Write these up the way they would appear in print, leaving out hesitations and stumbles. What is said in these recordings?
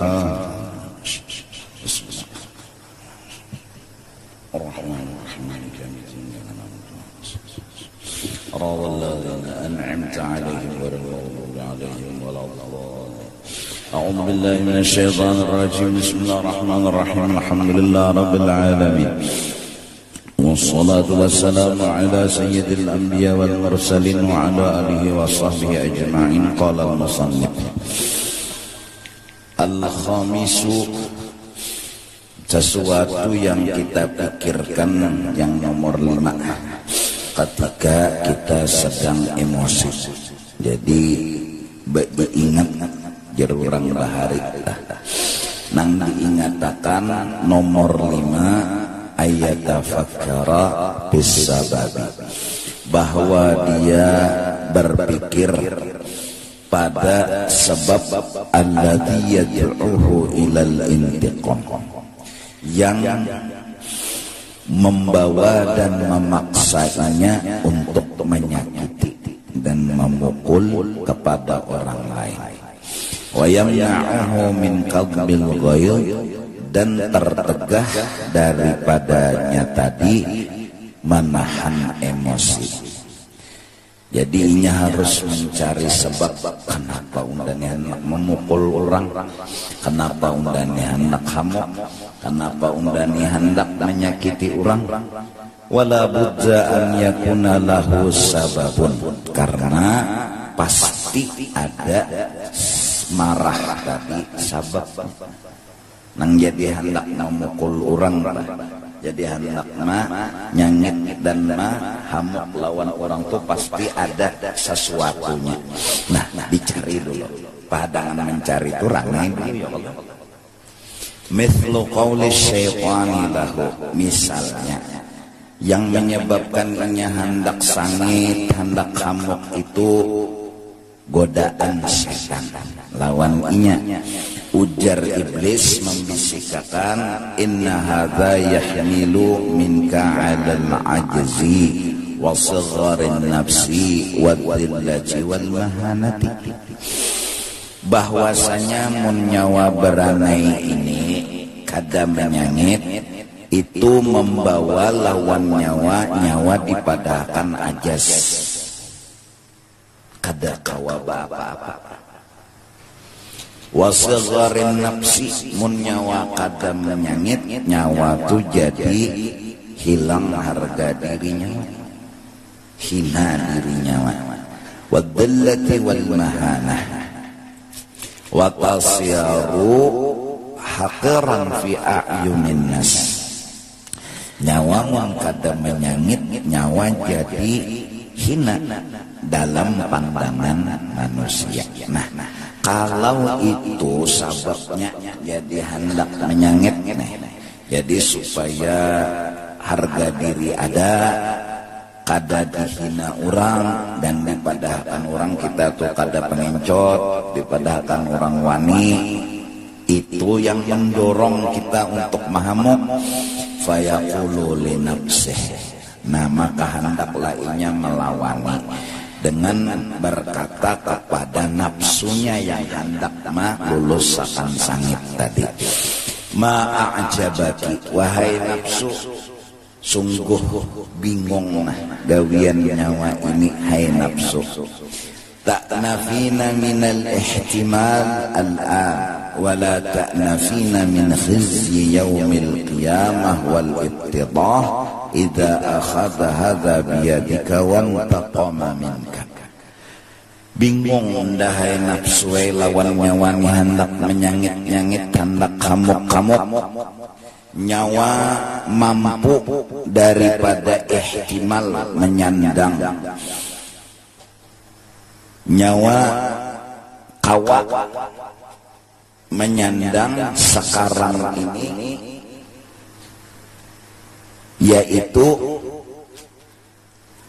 Bismillahirrahmanirrahim. Rawalladzina an'amta 'alaihim ghairil maghdubi 'alaihim waladdallin. A'udzu billahi minasy syaithanir rajim. Bismillahirrahmanirrahim. Alhamdulillahi rabbil alamin. Wassalatu wassalamu ala sayyidil anbiya wal mursalin wa ala alihi wa sahbihi ajma'in. Qala al-musannif al-khamisu, sesuatu yang kita pikirkan yang nomor 5 ketika kita sedang emosi. Jadi ingat jerurang bahari nang diingatakan nomor 5 ayat tafakkara bisababi, bahwa dia berpikir pada sebab alladzi yad'uhu ilal intiqam, yang membawa dan memaksanya untuk menyakiti dan memukul kepada orang lain. Wa yamna'uhu min qadbil ghail, dan tertegah daripadanya tadi menahan emosi. Jadinya harus mencari sebab kenapa undangnya hendak memukul orang, kenapa undangnya hendak hamok, kenapa undangnya hendak menyakiti orang. Wala budza an yakuna lahu sababun, karena pasti ada marah tadi sabab. Nang jadi hendak memukul orang, jadi hendak nyangit dan hamuk lawan orang tuh pasti ada sesuatunya. Nah, dicari dulu. Padangan mencari itu rangai dulu ya Allah. Mithlu qawli syaitani lahu, misalnya yang menyebabkan inya hendak sangit, hendak hamuk itu godaan setan lawan inya. Ujar iblis membisikkan, inna hadza yahmilu minka 'alal ajzi wa sigharin nafsi wa dhillati wal mahanati, bahwasanya mun nyawa beranai ini kada menyangit itu membawa lawan nyawa dipadahkan ajas, kada kawaba apa-apa. Wasagharin nafsi, mun nyawa kada menyangit, nyawa tu jadi hilang harga dirinya, hina dirinya. Wadallati wal mahanah, wa tasyaru haqiran fi a'yunin nas. Nyawa mun kada menyangit, nyawa jadi hina dalam pandangan manusia. Nah, kalau itu sebabnya jadi hendak menyangit, jadi supaya harga diri ada, kada dihina orang dan dipadahkan orang, kita tuh kada pengencot, dipadahkan orang wani, itu yang mendorong kita untuk mahamuk. Fayaqulu li nafsihi, nah maka hendaklah inya melawani dengan berkata kepada nafsunya yang hendak lulus akan sangit tadi. Ma'ajabaki, wahai nafsu, sungguh bingung gawian nyawa ini, hai nafsu. Ta'nafina minal ihtimal al-an, wala ta'nafina min khizyi yawmil qiyamah wal ibtidah idza akhadha hadza biyadika wa intaqama minka. Bingung dahai nafsu lawan nyawa ni hendak menyangit-nyangit, hendak kamuk-kamuk. Nyawa mampu daripada ihtimal menyandang, nyawa kawat menyandang sekarang ini, yaitu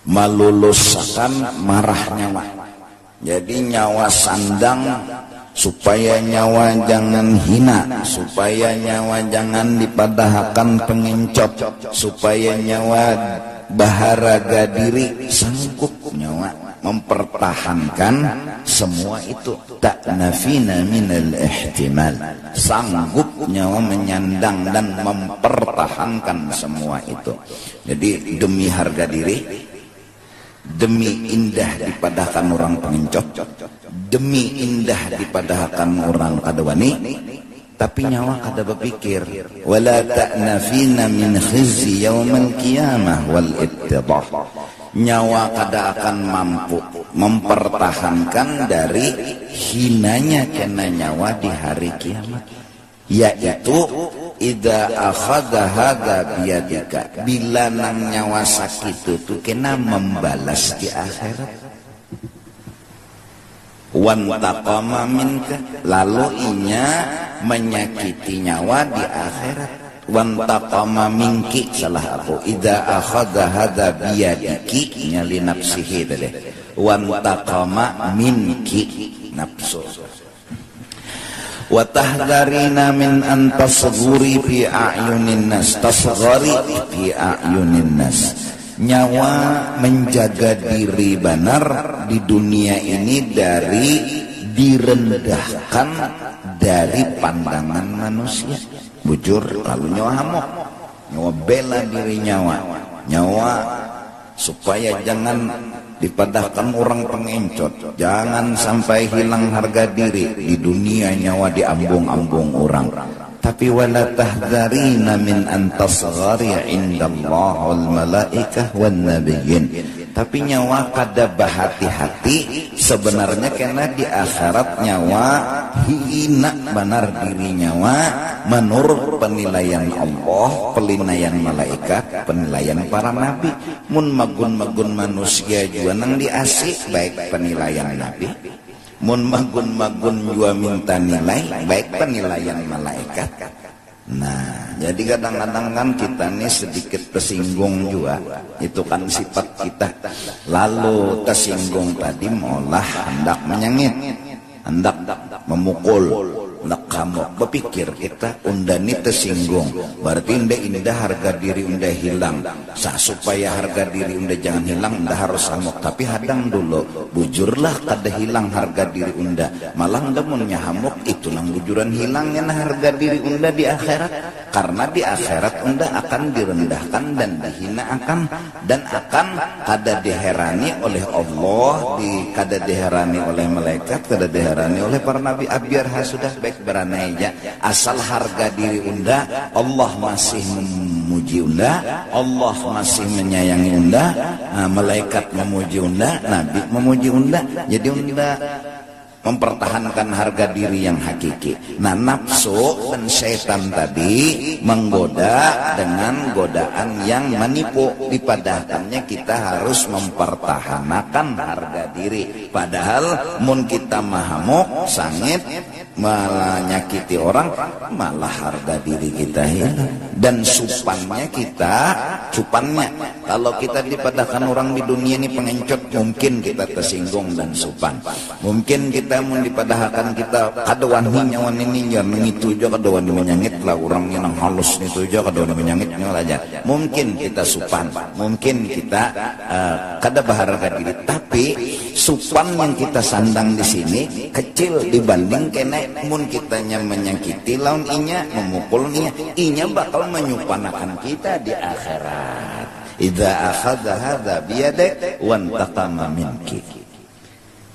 meluluskan marah nyawa. Jadi nyawa sandang supaya nyawa jangan hina, supaya nyawa jangan dipadahkan pengencot, supaya nyawa baharaga diri, sanggup nyawa mempertahankan semua itu. Tak nafina minal ihtimal, sanggup nyawa menyandang dan mempertahankan semua itu. Jadi demi harga diri, demi indah dipadahkan orang pengencot, demi indah dipadahkan orang kadawani, tapi nyawa kada berpikir wala ta'nafina min khizyi yaumal qiyamah wal ittidah, nyawa kada akan mampu mempertahankan dari hinanya kena nyawa di hari kiamat, yaitu idza akhadha hadza biyadika, bila nang nyawa sakit itu kena membalas di akhirat. Wan taqama minka, lalu inya menyakiti nyawa di akhirat. Wan taqama minki, salah aku, idza akhadha hadza biyadiki nyali nafsihi tadi. Wan taqama minki, nafsu. Wa tahdharina min an tasghuri fi a'yunin nas, tasghari fi a'yunin nas, nyawa menjaga diri benar di dunia ini dari direndahkan dari pandangan manusia. Bujur kalau nyawa hamok, nyawa bela diri nyawa supaya jangan dipadahkan orang pengencot, jangan sampai hilang harga diri di dunia, nyawa diambung-ambung orang. Tapi wala tahdharina min an tasghari indallah wal malaikah wan nabiyyin, tapi nyawa kada berhati-hati sebenarnya karena di akhirat nyawa hina benar diri nyawa menurut penilaian Allah, penilaian malaikat, penilaian para nabi. Mun magun-magun manusia juga nang diasih baik penilaian nabi, mun magun-magun juga minta nilai baik penilaian malaikat. Nah, jadi kadang-kadang kan kita nih sedikit tersinggung juga, itu kan sifat kita. Lalu tersinggung tadi malah hendak menyengit, hendak memukul, hendak kamuk. Berpikir kita undani tersinggung, berarti indah harga diri unda hilang. Supaya harga diri unda jangan hilang, unda harus hamuk. Tapi hadang dulu, bujurlah kada hilang harga diri unda, malah unda munnya hamuk, itu nang bujuran hilangnya harga diri unda di akhirat. Karena di akhirat unda akan direndahkan dan dihina dan akan kada diherani oleh Allah, kada diherani oleh malaikat, kada diherani oleh para nabi. Biar sudah baik beranai aja, asal harga diri unda Allah masih memuji unda, Allah masih menyayangi unda, malaikat memuji unda, nabi memuji unda, jadi unda mempertahankan harga diri yang hakiki. Nah, nafsu dan syaitan tadi menggoda dengan godaan yang menipu. Dipadahkannya kita harus mempertahankan harga diri. Padahal mun kita mahamuk, sangit, malah nyakiti orang, malah harga diri kita hilang. Dan supannya kalau kita dipadahkan orang di dunia ini pengencot, mungkin kita tersinggung dan supan. Mungkin kita mau dipadahkan kita kadawan nyawan ini ya itu aja kadawan menyangit lah orang yang halus itu aja kadawan menyangitnya aja. Mungkin kita supan, mungkin kita kada berharga diri, tapi supan yang kita sandang di sini kecil dibanding kena mun kitanya menyakiti lawan inya, memukul inya bakal menyupanakan kita di akhirat. Idza akhadha hadza biyadik wan taqama minki,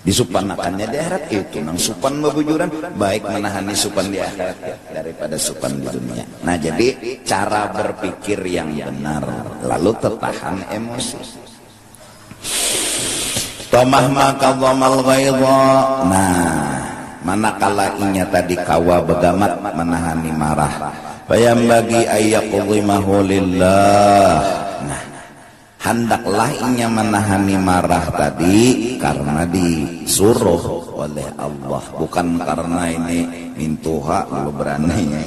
disupanakannya di akhirat. Itu nang supan bebujuran baik menahani supan di akhirat daripada supan di dunia. Nah, jadi cara berpikir yang benar, lalu tertahan emosi. Tamah maka dhamal ghaidha. Nah, manakala inya tadi kawa begamat menahani marah, bayam bagi ayyaqdhimahu lillah. Nah, hendaklah inya menahani marah tadi karena disuruh oleh Allah, bukan karena ini mintuha lu berani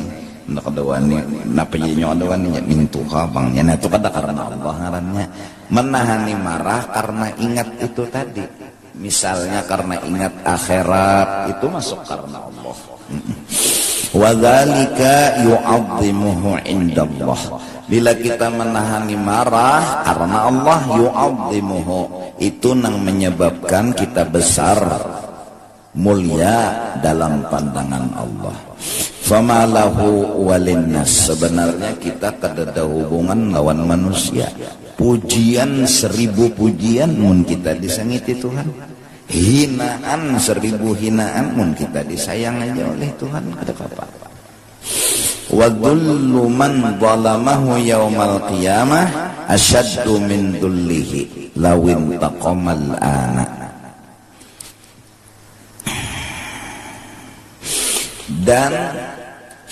nak dawani napa nyo dawani mintuha bangnya. Nah, itu kada karena Allah ngarannya. Menahani marah karena ingat itu tadi, misalnya karena ingat akhirat, itu masuk karena Allah. Wa dzalika yu'azzimuhu indallah, Bila kita menahani marah karena Allah yu'azzimuhu, itu yang menyebabkan kita besar, mulia dalam pandangan Allah. Fama lahu walinnas, sebenarnya kita kadada hubungan lawan manusia. Pujian 1000 pujian mun kita disangiti Tuhan, hinaan 1000 hinaan mun kita disayang aja oleh Tuhan, ada apa-apa. Wa dhullu man zalamahu yaumal qiyamah asyaddu min dhullihi lawin taqamal ana. Dan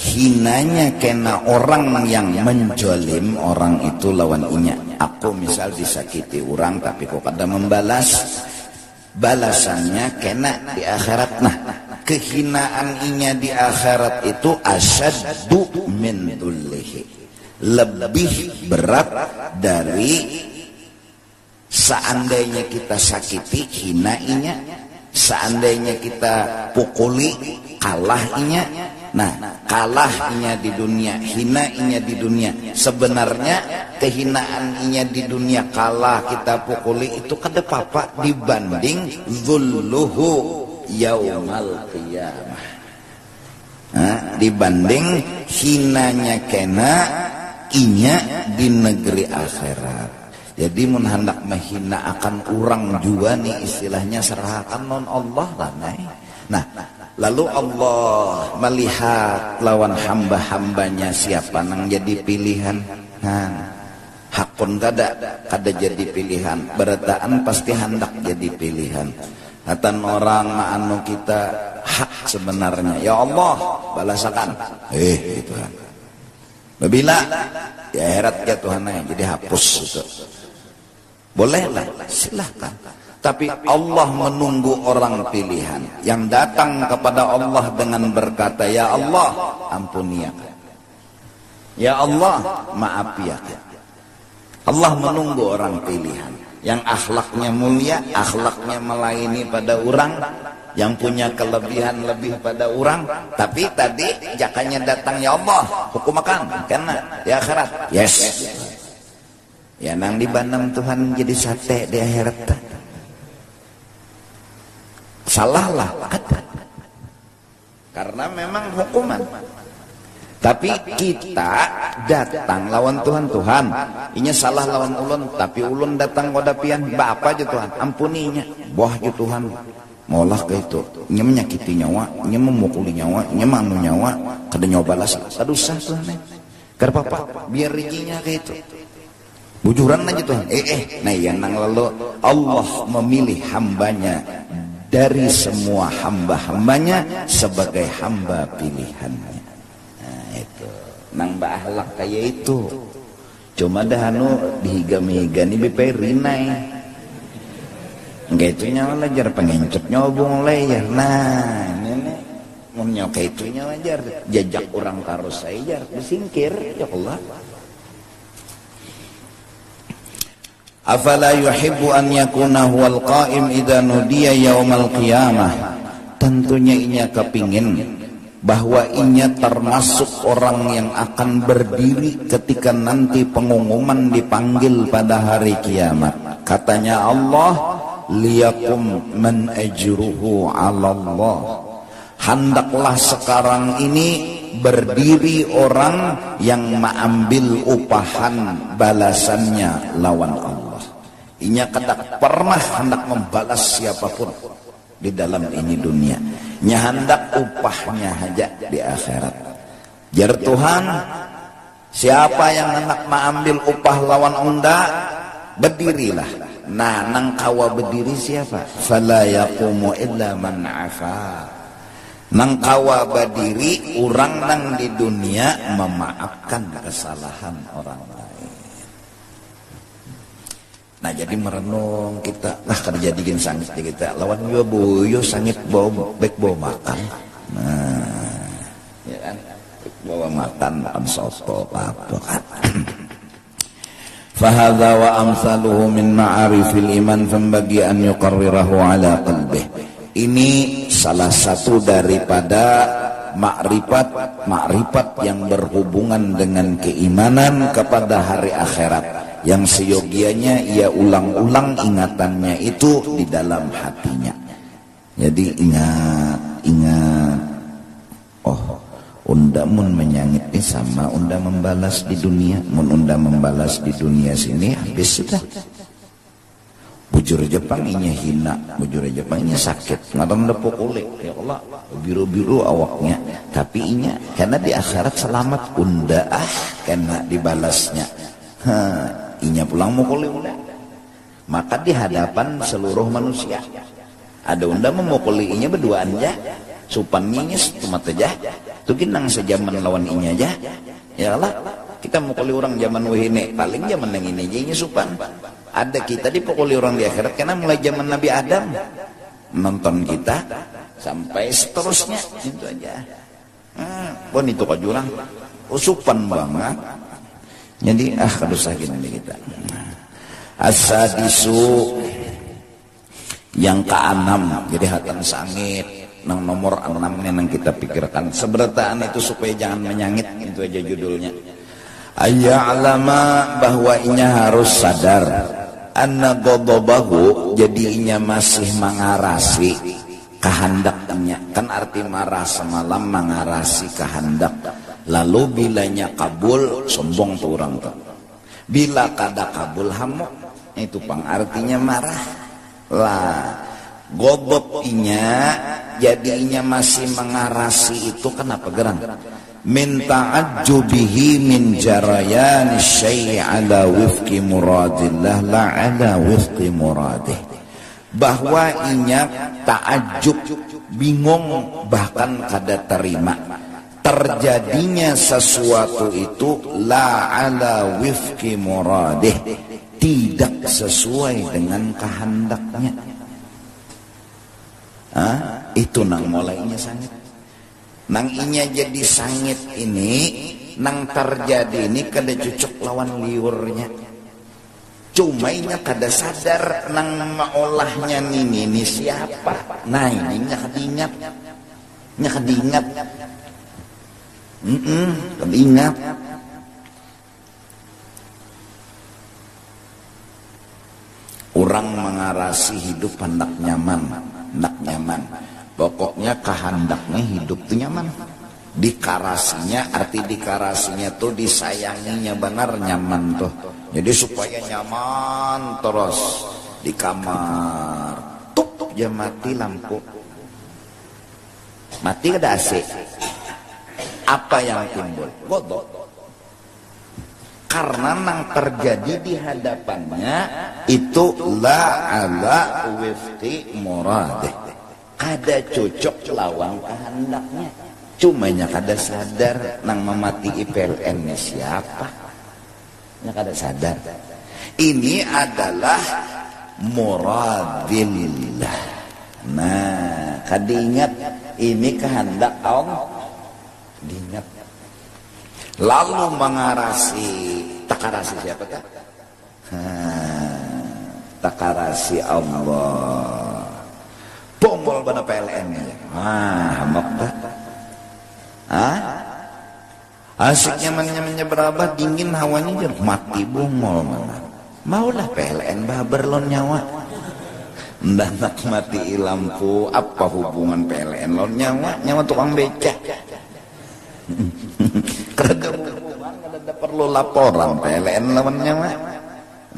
hinanya kena orang yang menjolim orang itu lawan inya. Aku misal disakiti orang tapi kok kada membalas, balasannya kena di akhirat. Nah, kehinaan inya di akhirat itu asyaddu min dhullihi, lebih berat dari seandainya kita sakiti hina inya, seandainya kita pukuli kalah inya. Nah, kalah inya di dunia, hina inya di dunia. Sebenarnya kehinaan inya di dunia, kalah kita pukuli itu kada apa-apa dibanding zulluhu yaumal qiyamah. Nah, dibanding hinanya kena inya di negeri akhirat. Jadi mun hendak menghina akan orang juga nih istilahnya serahkan non Allah lah. Nah, lalu Allah melihat lawan hamba-hambanya siapa nang jadi pilihan. Nah, hakun kada jadi pilihan, berataan pasti hendak jadi pilihan. Hatan orang ma'anu kita hak sebenarnya, ya Allah balasakan Tuhan. Bila di akhirat ya Tuhan jadi hapus itu. Bolehlah, silahkan. Tapi Allah menunggu orang pilihan yang datang kepada Allah dengan berkata, ya Allah ampuni ya, ya Allah maaf ya. Allah menunggu orang pilihan yang akhlaknya mulia, akhlaknya melayani pada orang, yang punya kelebihan lebih pada orang. Tapi tadi jakanya datang, ya Allah hukum akan kena di akhirat. Yes, ya nang dibanam Tuhan jadi sate di akhirat. Salahlah kata, karena memang hukuman. Tapi kita datang lawan Tuhan, inya salah lawan ulun, tapi ulun datang pada pian, apa aja Tuhan, ampuninya, boh aja Tuhan, maulah ke itu, inya menyakiti nyawa, inya memukuli nyawa, inya manu nyawa, kada nyoba balas, sadusah Tuhan, karena apa, biar rezekinya ke itu, bujuran aja Tuhan, nah yang nang lalu Allah memilih hambanya dari semua hamba-hambanya sebagai hamba pilihannya. Nang bahalak kayak itu cuma dah anu dihiga-higa nih bepe rinai enggak itu nyawa lajar pengencet nyobong layar. Nah ini mau nyawa kayak itu nyawa lajar jajak orang karus saya jar disingkir ya Allah. Afala yuhibbu an yakuna huwal qa'im idza nudiya yaumal qiyamah. Tentunya inya kepingin bahwa inya termasuk orang yang akan berdiri ketika nanti pengumuman dipanggil pada hari kiamat. Katanya Allah, liyakum man ajruhu 'ala Allah. Hendaklah sekarang ini berdiri orang yang mengambil upahan balasannya lawan Allah. Inya kada pernah hendak membalas siapapun di dalam ini dunia, nya hendak upahnya aja di akhirat. Jar Tuhan, siapa yang hendak mengambil upah lawan unda, berdirilah. Nah, nang kawa berdiri siapa? Fala yaqumu illa man afa. Nang kawa berdiri orang nang di dunia memaafkan kesalahan orang lain. Nah jadi merenung kita, nah kada jadikan sangit kita lawan juga boyo sangit bawa baik bawa makan. Nah ya kan bawa makan makan soto apa kan. Fahadha wa amsaluhu min ma'arifil iman fambagi an yuqarrirahu ala qalbih. Ini salah satu daripada makrifat yang berhubungan dengan keimanan kepada hari akhirat, yang seyogianya ia ulang-ulang ingatannya itu di dalam hatinya. Jadi ingat, oh unda mun menyangit ini sama unda membalas di dunia. Mun unda membalas di dunia sini habis sudah. Bujur Jepang inya hina, bujur Jepang inya sakit, ngadam dapuk kulit, ya Allah, biru-biru awaknya. Tapi inya karena di akhirat selamat, unda kena dibalasnya. Inya pulang mukuli unda. Maka di hadapan seluruh manusia ada unda memukuli inya berduaan aja, supannya cuma aja, tuh kinang sejaman lawan inya aja. Ya Allah, kita mukuli orang zaman wahine, paling zaman yang ini aja inya supan. Ada kita dipukuli orang di akhirat karena mulai zaman Nabi Adam nonton kita sampai seterusnya itu aja. Pun itu kok jurang usupan banget. Jadi kadusah gini kita. As-sadisu yang ke-6, jadi hati yang sangit nang nomor 6 yang kita pikirkan. Seberataan itu supaya jangan menyangit, itu aja judulnya. Ayya'lama bahwa inya harus sadar anna ghadabahu, jadi inya masih mengarasi kehendaknya. Kan arti marah semalam mengarasi kehendak. Lalu bilanya kabul sombong tuh orang tuh. Bila kada kabul hamuk, itu pang artinya marah. Lah ghadab inya jadi inya masih mengarasi itu kenapa gerang? Min ta'ajjubihi min jarayan syai' ala wifqi muradillah la ala wifqi muradih. Bahwa inya ta'ajjub, bingung, bahkan kada terima terjadinya sesuatu itu la ala wifqi muradih, tidak sesuai dengan kehendaknya. Itu nang mulainya sangit. Nang inya jadi sangit ini, nang terjadi ini kada cocok lawan liurnya. Cuma inya kada sadar nang maolahnya ini siapa. Nah ini nya kadingat. Nya kadingat. Kadingat. Orang mengarasi hidup hendak nyaman, hendak nyaman. Pokoknya kehendaknya hidup tuh nyaman. Dikarasinya, arti dikarasinya tuh disayanginya benar nyaman tuh. Jadi supaya nyaman terus di kamar. Tutup aja mati lampu. Mati ada AC. Apa yang timbul? Godok. Karena nang terjadi di hadapannya itu la ala wifqi muradih. Kada cocok lawan kehendaknya. Cumanya kada sadar nang memati IPLN nya siapa. Nya kada sadar. Ini adalah muradillah. Nah, kada ingat ini kehendak Allah. Diingat. Lalu mengarasi, takarasi siapa kah? Takarasi Allah. Bombol bana PLN ya. Hamak dah. Asik nyaman-nyamannya berapa dingin hawanya aja mati bombol mana. Maulah PLN berlon nyawa. Ndanak mati lampu, apa hubungan PLN lon nyawa? Nyawa tukang becak. Kada hubungan, kada perlu laporan PLN lawan nyawa.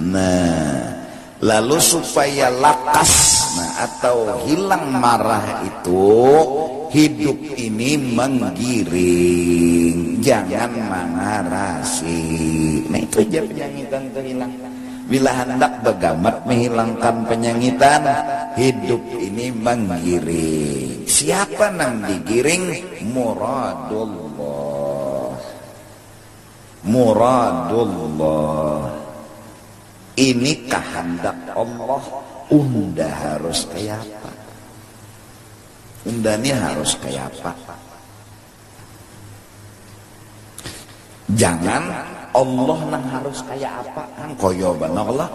Nah, lalu supaya lakas, atau hilang marah itu, hidup ini menggiring, jangan mengarasi. Nah itu aja penyangitan itu hilang. Bila hendak begamat menghilangkan penyangitan, hidup ini menggiring. Siapa nang digiring? Muradullah. Muradullah. Ini kehendak Allah. Unda harus kayak apa? Unda ini harus kayak apa? Jangan Allah nang harus kayak apa? Kan koyo banget Allah.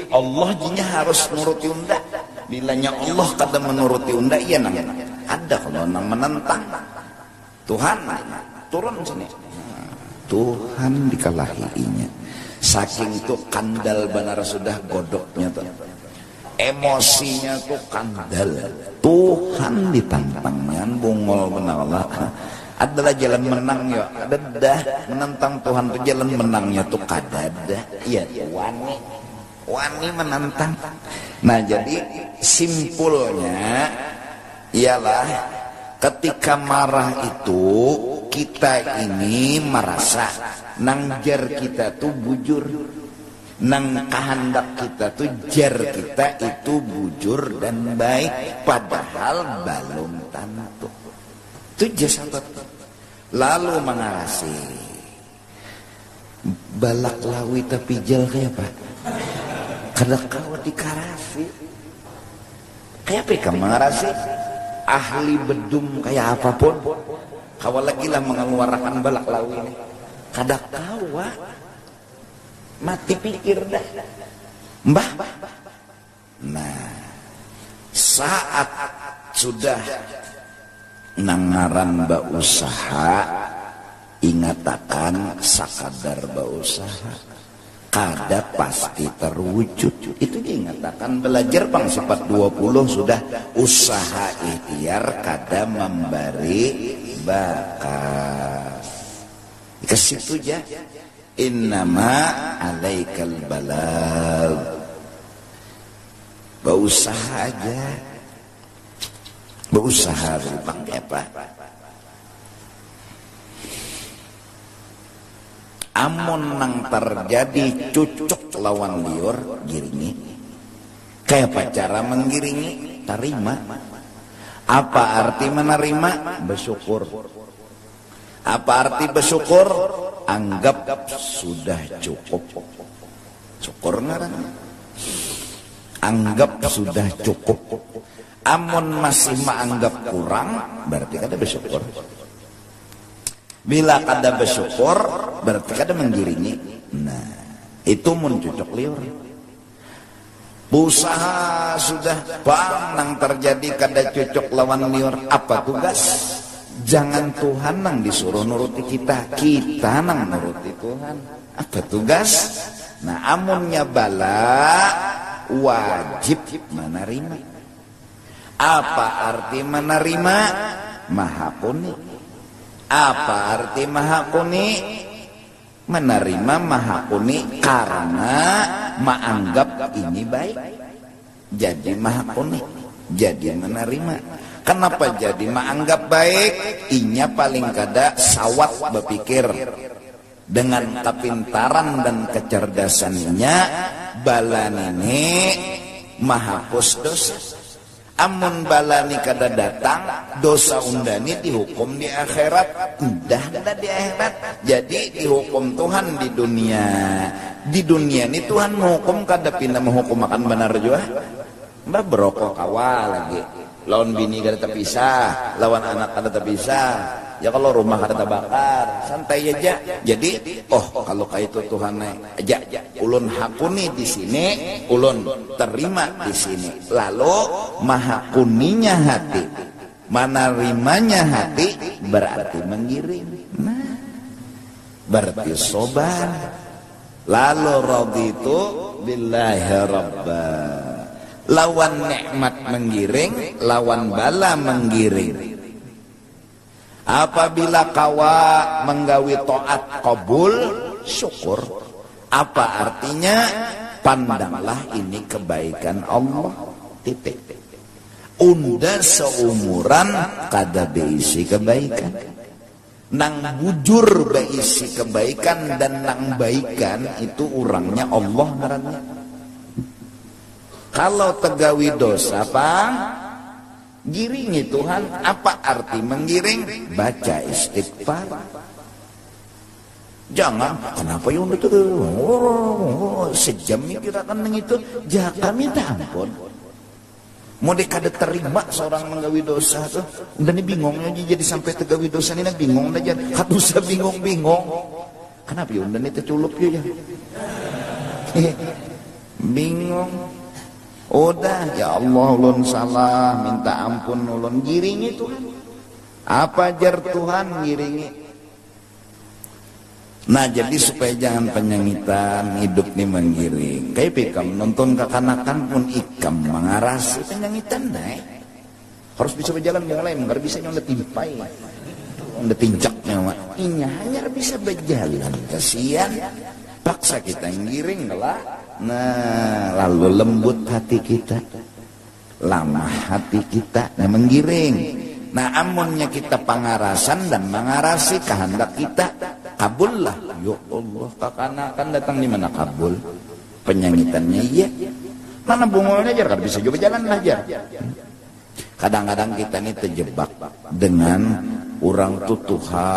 Allah jinya harus nuruti unda. Bilanya Allah kada menuruti unda, iya nang ada kalau nang menentang. Tuhan turun sini. Tuhan dikalahinya. Saking tuh kandal benar sudah godoknya tuh. Emosinya tuh kandal. Tuhan ditantangnya bungol benar lah. Adalah jalan menang ya. Ada menantang Tuhan tuh jalan menangnya tuh kadada. Iya, wani menantang. Nah, jadi simpulnya ialah ketika marah itu kita ini merasa nang jar kita tuh bujur, nang kehendak kita tuh jar kita itu bujur dan baik, padahal belum tentu. Itu jasad. Lalu mengarasi balak lawi tapi jel kayak apa? Kada kau dikarasi kayak apa kamu mengarasi? Ahli bedum kayak apapun kawal lagi lah mengeluarkan balak lawi ini kada kawa mati pikir dah mbah. Nah, saat sudah nangaran bausaha ingatakan sakadar bausaha kada pasti terwujud. Itu diingatakan belajar bang sifat 20 sudah usaha ikhtiar kada memberi bakas. Ke situ aja. Innama alaikal balagh. Berusaha aja. Berusaha bang apa? Amun nang terjadi cucuk lawan liur giringi. Kayak apa cara menggiringi? Terima. Apa arti menerima? Bersyukur. Apa arti bersyukur? Anggap sudah cukup. Syukur ngaran. Anggap sudah cukup. Amun masih menganggap kurang, berarti kada bersyukur. Bila kada bersyukur, berarti kada menggiringi. Nah, itu mencucuk liur. Usaha sudah bang nang terjadi kada cucuk lawan liur. Apa tugas? Jangan Tuhan nang disuruh nuruti kita, kita nang nuruti Tuhan. Apa tugas? Nah, amunnya bala wajib menerima. Apa arti menerima? Mahapuni. Apa arti mahapuni? Menerima mahapuni karena menganggap ini baik. Jadi mahapuni. Jadi menerima. Kenapa jadi menganggap baik? Inya paling kada sawat berpikir. Dengan kepintaran dan kecerdasannya balan ini mahapus dosa. Amun balani kada datang, dosa undani dihukum di akhirat. Udah kada di akhirat. Jadi dihukum Tuhan di dunia. Di dunia ini Tuhan menghukum kada pindah menghukum makan benar juga. Mbak berokok kawal lagi. Lawan bini kada terpisah, lawan anak kada terpisah. Ya kalau rumah kada terbakar, santai aja. Jadi, kalau kayak itu Tuhan aja, ulun hakuni di sini, ulun terima di sini. Lalu mahakuninya hati, menerimanya hati, berarti menggiring. Nah, berarti sobar. Lalu raditu billahi rabba. Lawan nikmat menggiring, lawan bala menggiring. Apabila kawa menggawi taat kabul, syukur. Apa artinya? Pandanglah ini kebaikan Allah. Titik. Unda seumuran kada beisi kebaikan. Nang bujur beisi kebaikan dan nang baikan itu orangnya Allah ngarannya. Kalau tegawi dosa Pak, giringi Tuhan. Apa arti menggiring? Baca istighfar. Jangan, kenapa yang itu sejam mikirakan itu, jangan minta ampun. Mau dekade terima seorang menggawi dosa tuh, udah nih bingungnya jadi sampai tegawi dosa ini bingung aja, katusa bingung. Kenapa ya udah nih terculup ya? Bingung. Udah ya Allah ulun salah, minta ampun ulun giring itu. Apa jar Tuhan ngiringi. Nah jadi supaya jangan penyangitan hidup nih menggiring. Kayak pikam nonton kekanakan pun ikam mengarasi penyangitan naik. Harus bisa berjalan yang lain, nggak bisa nyondet timpai, nyondet tincak nyawa. Inya hanya bisa berjalan, kasihan. Paksa kita ngiring lah. Nah lalu lembut hati kita, lamah hati kita, nah menggiring. Nah amunnya kita pangarasan dan mengarasi kehendak kita, kabul lah. Ya Allah, kakanakan datang di mana kabul? Penyangitannya iya. Mana bungolnya jar, kan bisa juga jalan aja. Kadang-kadang kita ini terjebak dengan orang tuha,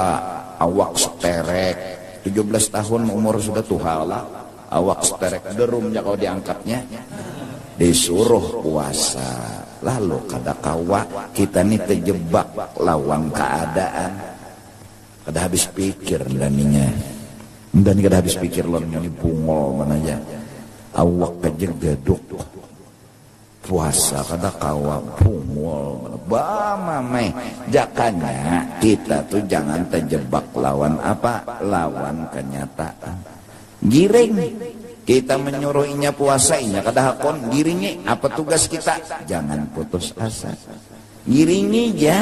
awak seterek, 17 tahun umur sudah tuha lah, awak seterek derumnya kalau diangkatnya, disuruh puasa. Lalu kada kawa kita ini terjebak lawan keadaan. Kada habis pikir daninya, dan kada habis pikir lonnya ini bungol mana aja, awak aja gaduk. Puasa kada kawa bungol bamame. Jakanya kita tuh jangan terjebak lawan apa, lawan kenyataan. Giring kita menyuruhnya puasa inya kada hakon, giringi apa tugas kita, jangan putus asa. Giringi ya,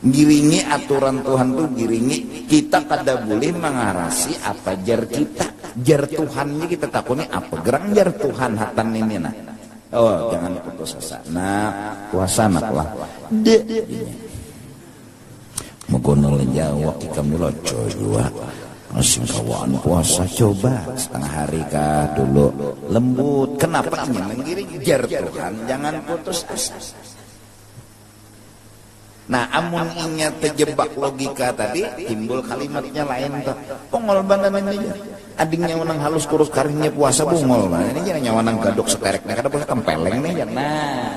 giringi aturan Tuhan tuh giringi. Kita kada boleh mengarasi apa jar kita, jar Tuhannya kita takuni apa gerang jar Tuhan hatan ini nah. Oh jangan putus asa. Nah puasa nak lah. Megonol Jawa kita mula coba masih kawan puasa coba setengah hari kah dulu lembut. Kenapa ini menggiring jar Tuhan, jangan putus asa. Nah amun inya terjebak logika tadi, timbul kalimatnya lain tuh. Pongol bandan ini aja. Adingnya menang halus kurus karingnya puasa bungol. Nah ini jangan nyawanang gadok setereknya kada boleh tempeleng nih. Nah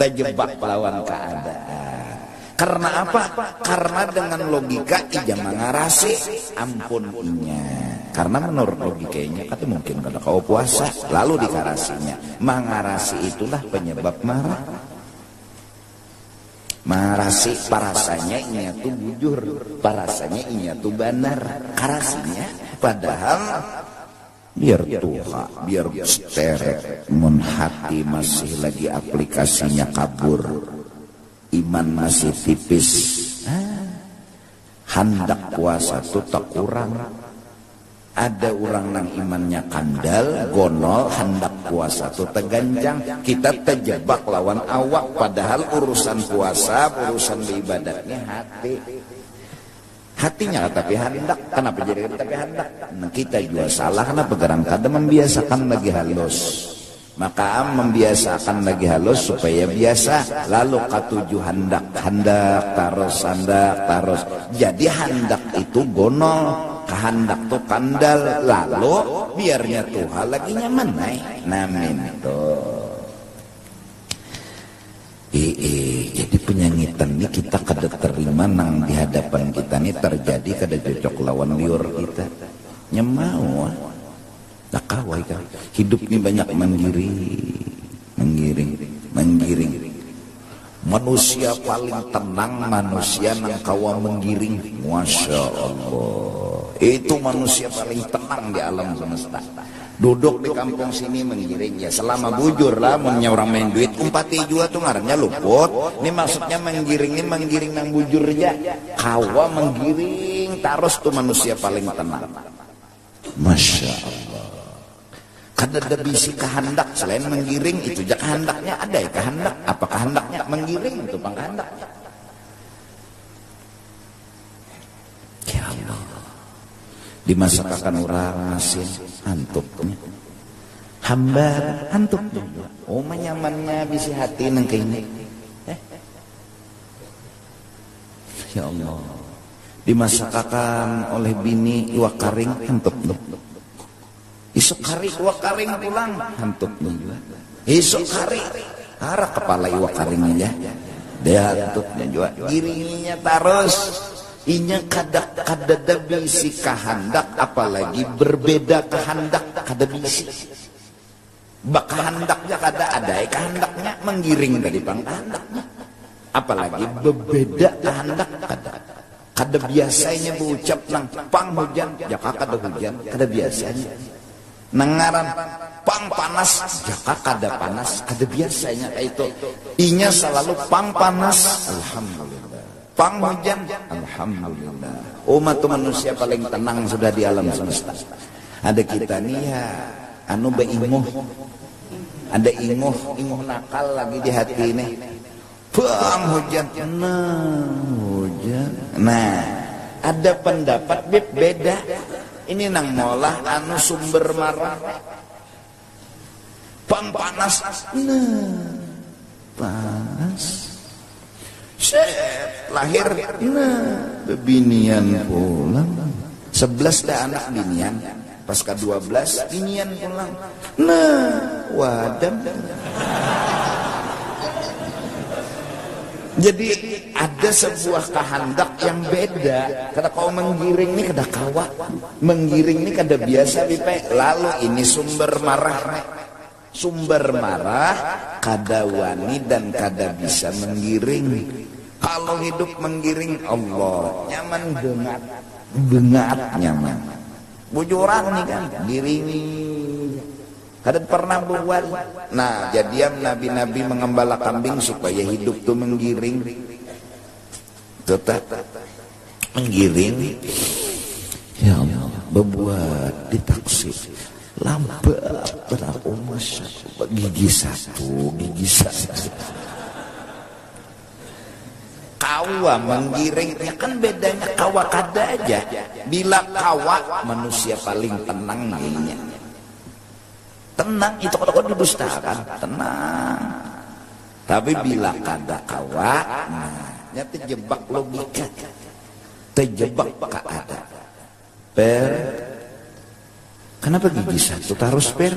terjebak lawan keadaan. Karena apa? Karena dengan logika ija mengarasi ampun inya. Karena menurut logikanya kata mungkin kada kau puasa lalu dikarasinya. Mengarasi itulah penyebab marah. Marasi parasanya inya tuh bujur, parasanya inya tuh benar, karasinya padahal biar tuha, biar sterek, mun hati masih lagi aplikasinya kabur, iman masih tipis, hendak puasa tuh tak kurang. Ada orang nang imannya kandal, gonol, hendak puasa tuh teganjang. Kita terjebak lawan awak, padahal urusan puasa, urusan ibadatnya hati. Hatinya tapi hendak, kenapa jadi tapi hendak? Nah, kita juga salah, kenapa gerang kada membiasakan lagi halus. Maka membiasakan lagi halus supaya biasa. Lalu katuju hendak, hendak terus, hendak terus. Jadi hendak itu gonol. Kehendak tuh kandal, lalu biarnya Tuhan lagi nyaman naik namin tuh. Jadi penyangitan ini kita kada terima nang di hadapan kita ini terjadi kada cocok lawan liur kita nyemau tak kawai kan hidup ini banyak menggiring. Manusia paling tenang manusia nang kawa menggiring. Masya Allah, itu manusia paling tenang di alam semesta. Duduk di kampung sini menggiring ya selama bujur lah, mun orang main duit umpati jua tuh ngarannya luput. Ini maksudnya menggiring nang bujur aja. Kawa menggiring terus tuh manusia paling tenang. Masya Allah. Kada ada bisi kehendak selain menggiring itu jak kehendaknya ada ya kehendak. Apa kehendaknya menggiring itu pang kehendaknya. Ya Allah. Dimasakkan orang asin antupnya. Hamba antupnya. Oh menyamannya bisi hati nang kene. Ya Allah. Dimasakkan oleh bini iwak karing antup. Isuk hari iwak karing pulang hantuk juga. Isuk hari arah kepala iwak karingnya dia hantupnya juga. Giringinya terus inya kada bisi kehendak, apalagi berbeda kehendak kada bisi. Bak kehendaknya kada ada kehendaknya menggiring dari bang kehendaknya. apalagi berbeda hendak kada biasanya berucap nang pang hujan jaka kada hujan kada biasanya nangaran pang panas jaka kada panas kada biasanya itu inya selalu pang panas alhamdulillah pang hujan alhamdulillah. Umat manusia paling tenang sudah di alam semesta. Ada kita nih ya anu beimuh, ada inguh nakal lagi di hati ini pang hujan hujan. Nah ada pendapat beda ini nang molah anu sumber marah pang panas panas lahir bebinian pulang 11 dah anak binian pas ke 12 binian pulang wadah. Jadi ada sebuah kehendak yang beda. Kada kau menggiring nih kada kawa, menggiring nih kada biasa bipe. Lalu ini sumber marah kada wani dan kada bisa menggiring. Kalau hidup menggiring Allah nyaman bengat nyaman. Bujuran nih kan giring. Kada pernah buat. Nah, jadian nabi-nabi mengembala kambing supaya hidup tuh menggiring. Tetap menggiring. Ya Allah, berbuat di taksi. Lambat berapa masa gigi satu. Kawa menggiring, ya kan bedanya kawa kada aja. Bila kawa manusia paling tenang namanya. Tenang itu kalau didustakan tenang. Tapi bila kada kawa, nah, terjebak logika, terjebak keadaan. Kenapa gigi satu harus per?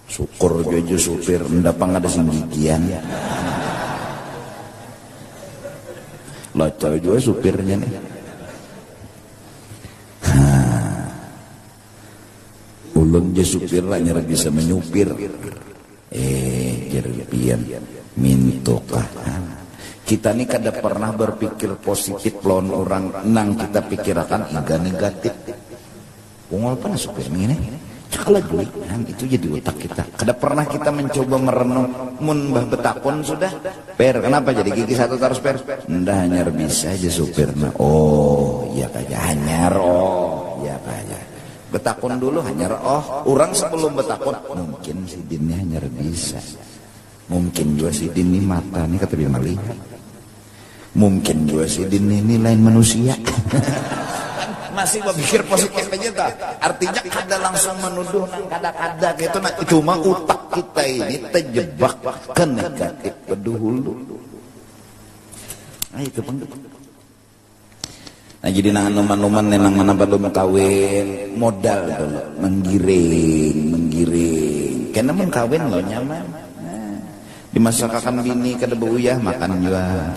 Syukur aja supir, ndapang ada singgigian. Locok juga supirnya nih. Ulun je supir lah nyara bisa menyupir. Jerpian mintokah. Kita nih kada pernah berpikir positif lawan orang nang kita pikirkan negatif. Ungol pana supir ini. Cakala duit itu jadi otak kita. Kada pernah kita mencoba merenung mun mbah betakon sudah. Per kenapa jadi gigi satu terus per? Ndah hanyar bisa aja supirna. Oh, iya kaja hanyar. Oh, iya kaja. Betakon dulu hanyar orang sebelum betakon mungkin si Dini hanyar bisa. Mungkin juga si Dini mata nih kata dia melihat. Mungkin juga si Dini ini lain manusia. Masih berpikir positif aja tak? Artinya kada langsung menuduh kada-kada gitu. Nah, cuma otak kita ini terjebak ke negatif dahulu. Nah itu bang. Nah jadi numan-numan nenang mana belum kawin modal dulu menggiring. Karena mun kawin lo nyaman. Nah, dimasakkan bini kada beuyah makan juga.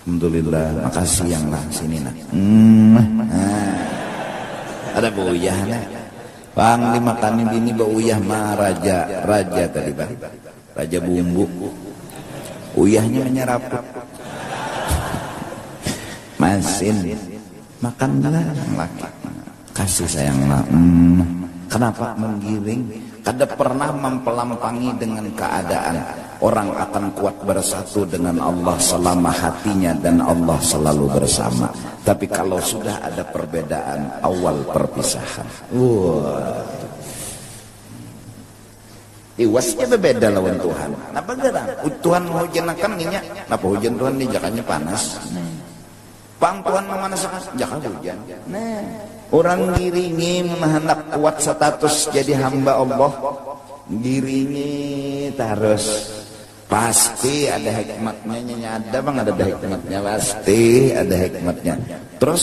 Alhamdulillah, makasih yang lah sini nak. Ada beuyah nak. Bang dimakani bini beuyah mah raja tadi bang. Raja bumbu. Uyahnya menyerap. Masin makanlah laki kasih sayanglah. Kenapa menggiring? Kada pernah mempelampangi dengan keadaan. Orang akan kuat bersatu dengan Allah selama hatinya dan Allah selalu bersama. Tapi kalau sudah ada perbedaan, awal perpisahan. Iwasnya berbeda lawan Tuhan. Napa garang? Tuhan hujan akan minyak. Napa hujan Tuhan di jakanya panas? Pang Tuhan memanasakan jaka hujan. Nah, orang giringi hendak kuat status jadi hamba Allah. Giringi terus pasti ada hikmatnya. Ada bang ada hikmatnya pasti ada hikmatnya. Terus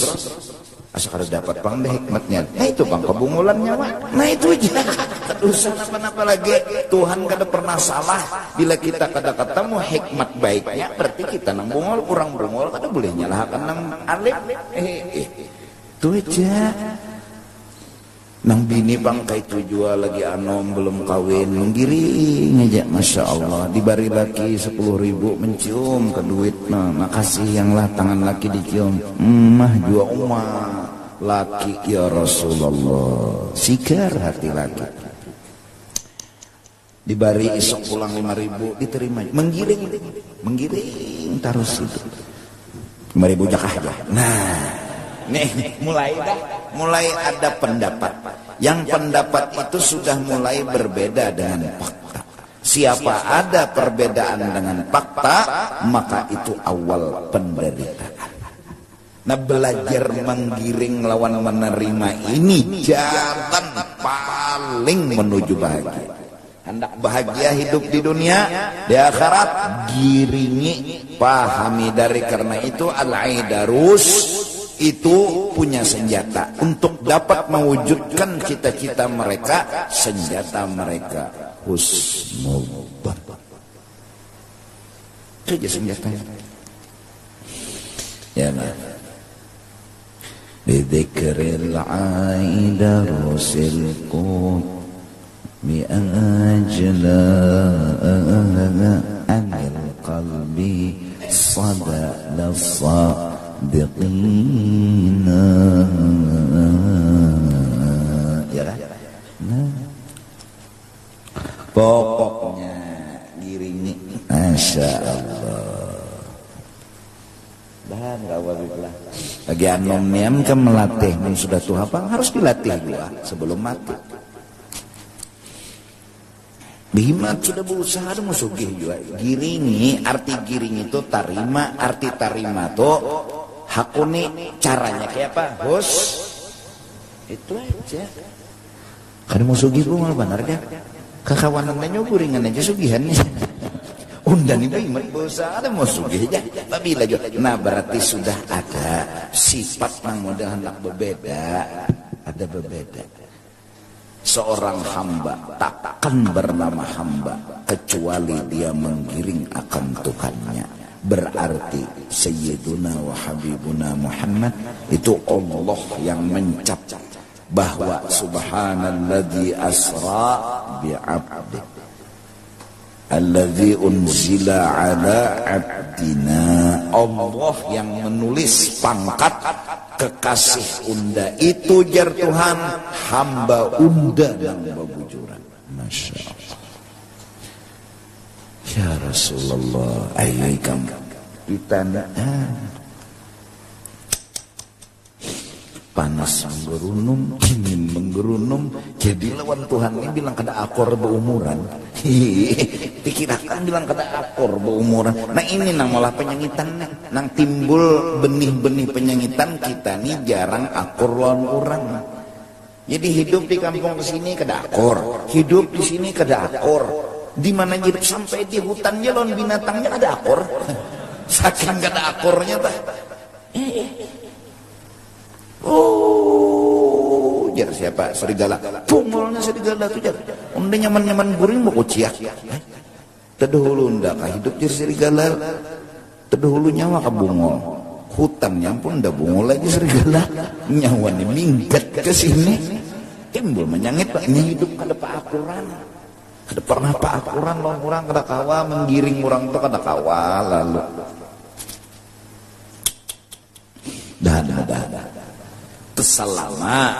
asal kada dapat bang ada hikmatnya. Nah itu bang kebungulannya bang. Nah itu aja. Usah apa-apa lagi. Tuhan kada pernah salah. Bila kita kada ketemu hikmat baiknya, berarti kita nang bungol kurang bungol kada boleh nyalahkan nang alif. Itu aja. Nang bini bangkai tujuan lagi anom belum kawin menggiring aja, masya Allah. Dibari laki 10.000 mencium ke duit, nah makasih yang lah tangan laki dicium, mah jua umah laki ya Rasulullah, sikar hati laki. Dibari isok pulang 5.000 diterima, menggiring terus itu 5.000 jakah aja. Nah nih mulai ada pendapat. Yang pendapat itu sudah mulai berbeda dengan fakta. Siapa ada perbedaan dengan fakta, maka itu awal penderitaan. Nah, belajar menggiring lawan menerima ini jalan paling menuju bahagia. Hendak bahagia hidup di dunia, di akhirat giringi, pahami. Dari karena itu al-aidarus itu punya senjata untuk dapat mewujudkan cita-cita mereka. Senjata mereka husnul dzan. Itu aja senjatanya. Ya nah. Bidzikril aidarusil qut bi'ajla anil qalbi sada sadiqina, ya kan? Nah, pokoknya giringi, masya Allah. Dan rawabiblah bagi anomian kan melatih, sudah tuh apa harus dilatih juga sebelum mati. Bihimat sudah berusaha ada musugih juga. Giringi, arti giring itu tarima, arti tarima tuh hakuni, caranya kayak apa? Hus, itu aja. Karena musugih gue malah benar dia. Kekawanannya guringan aja sugihan nih. Undan itu bihimat berusaha ada musugih aja. Tapi lagi, nah berarti sudah ada sifat yang model hendak berbeda, ada berbeda. Seorang hamba takkan bernama hamba kecuali dia menggiring akan Tuhannya. Berarti Sayyiduna wa Habibuna Muhammad itu Allah yang mencap bahwa subhanalladzi asra bi'abdi alladzi unzila ala abdina. Allah yang menulis pangkat kekasih unda itu jar Tuhan, hamba unda yang berbujuran. Masya Allah. Ya Rasulullah, ayo kamu kita panas menggerunum, dingin menggerunum, jadi lawan Tuhan ini bilang kada akor berumuran. Pikirakan bilang kada akor berumuran. Nah ini nang malah penyangitan, nang timbul benih-benih penyangitan kita nih jarang akor lawan orang. Jadi hidup di kampung kesini kada akor, hidup di sini kada akor. Di mana hidup sampai di hutannya lawan binatangnya kada akor. Saking kada akornya tak. Oh, jar siapa? Serigala. Pungolnya serigala tuh jar. Unda nyaman-nyaman guring mau kuciak. Terdahulu unda kah hidup jar serigala. Terdahulu nyawa ka bungol. Hutannya pun unda bungol lagi serigala. Nyawanya minggat ke sini. Timbul menyangit pak. Ini hidup kada paakuran. Kada pernah paakuran lawan orang kada kawa menggiring orang tuh kada kawa lalu. Dah. Selama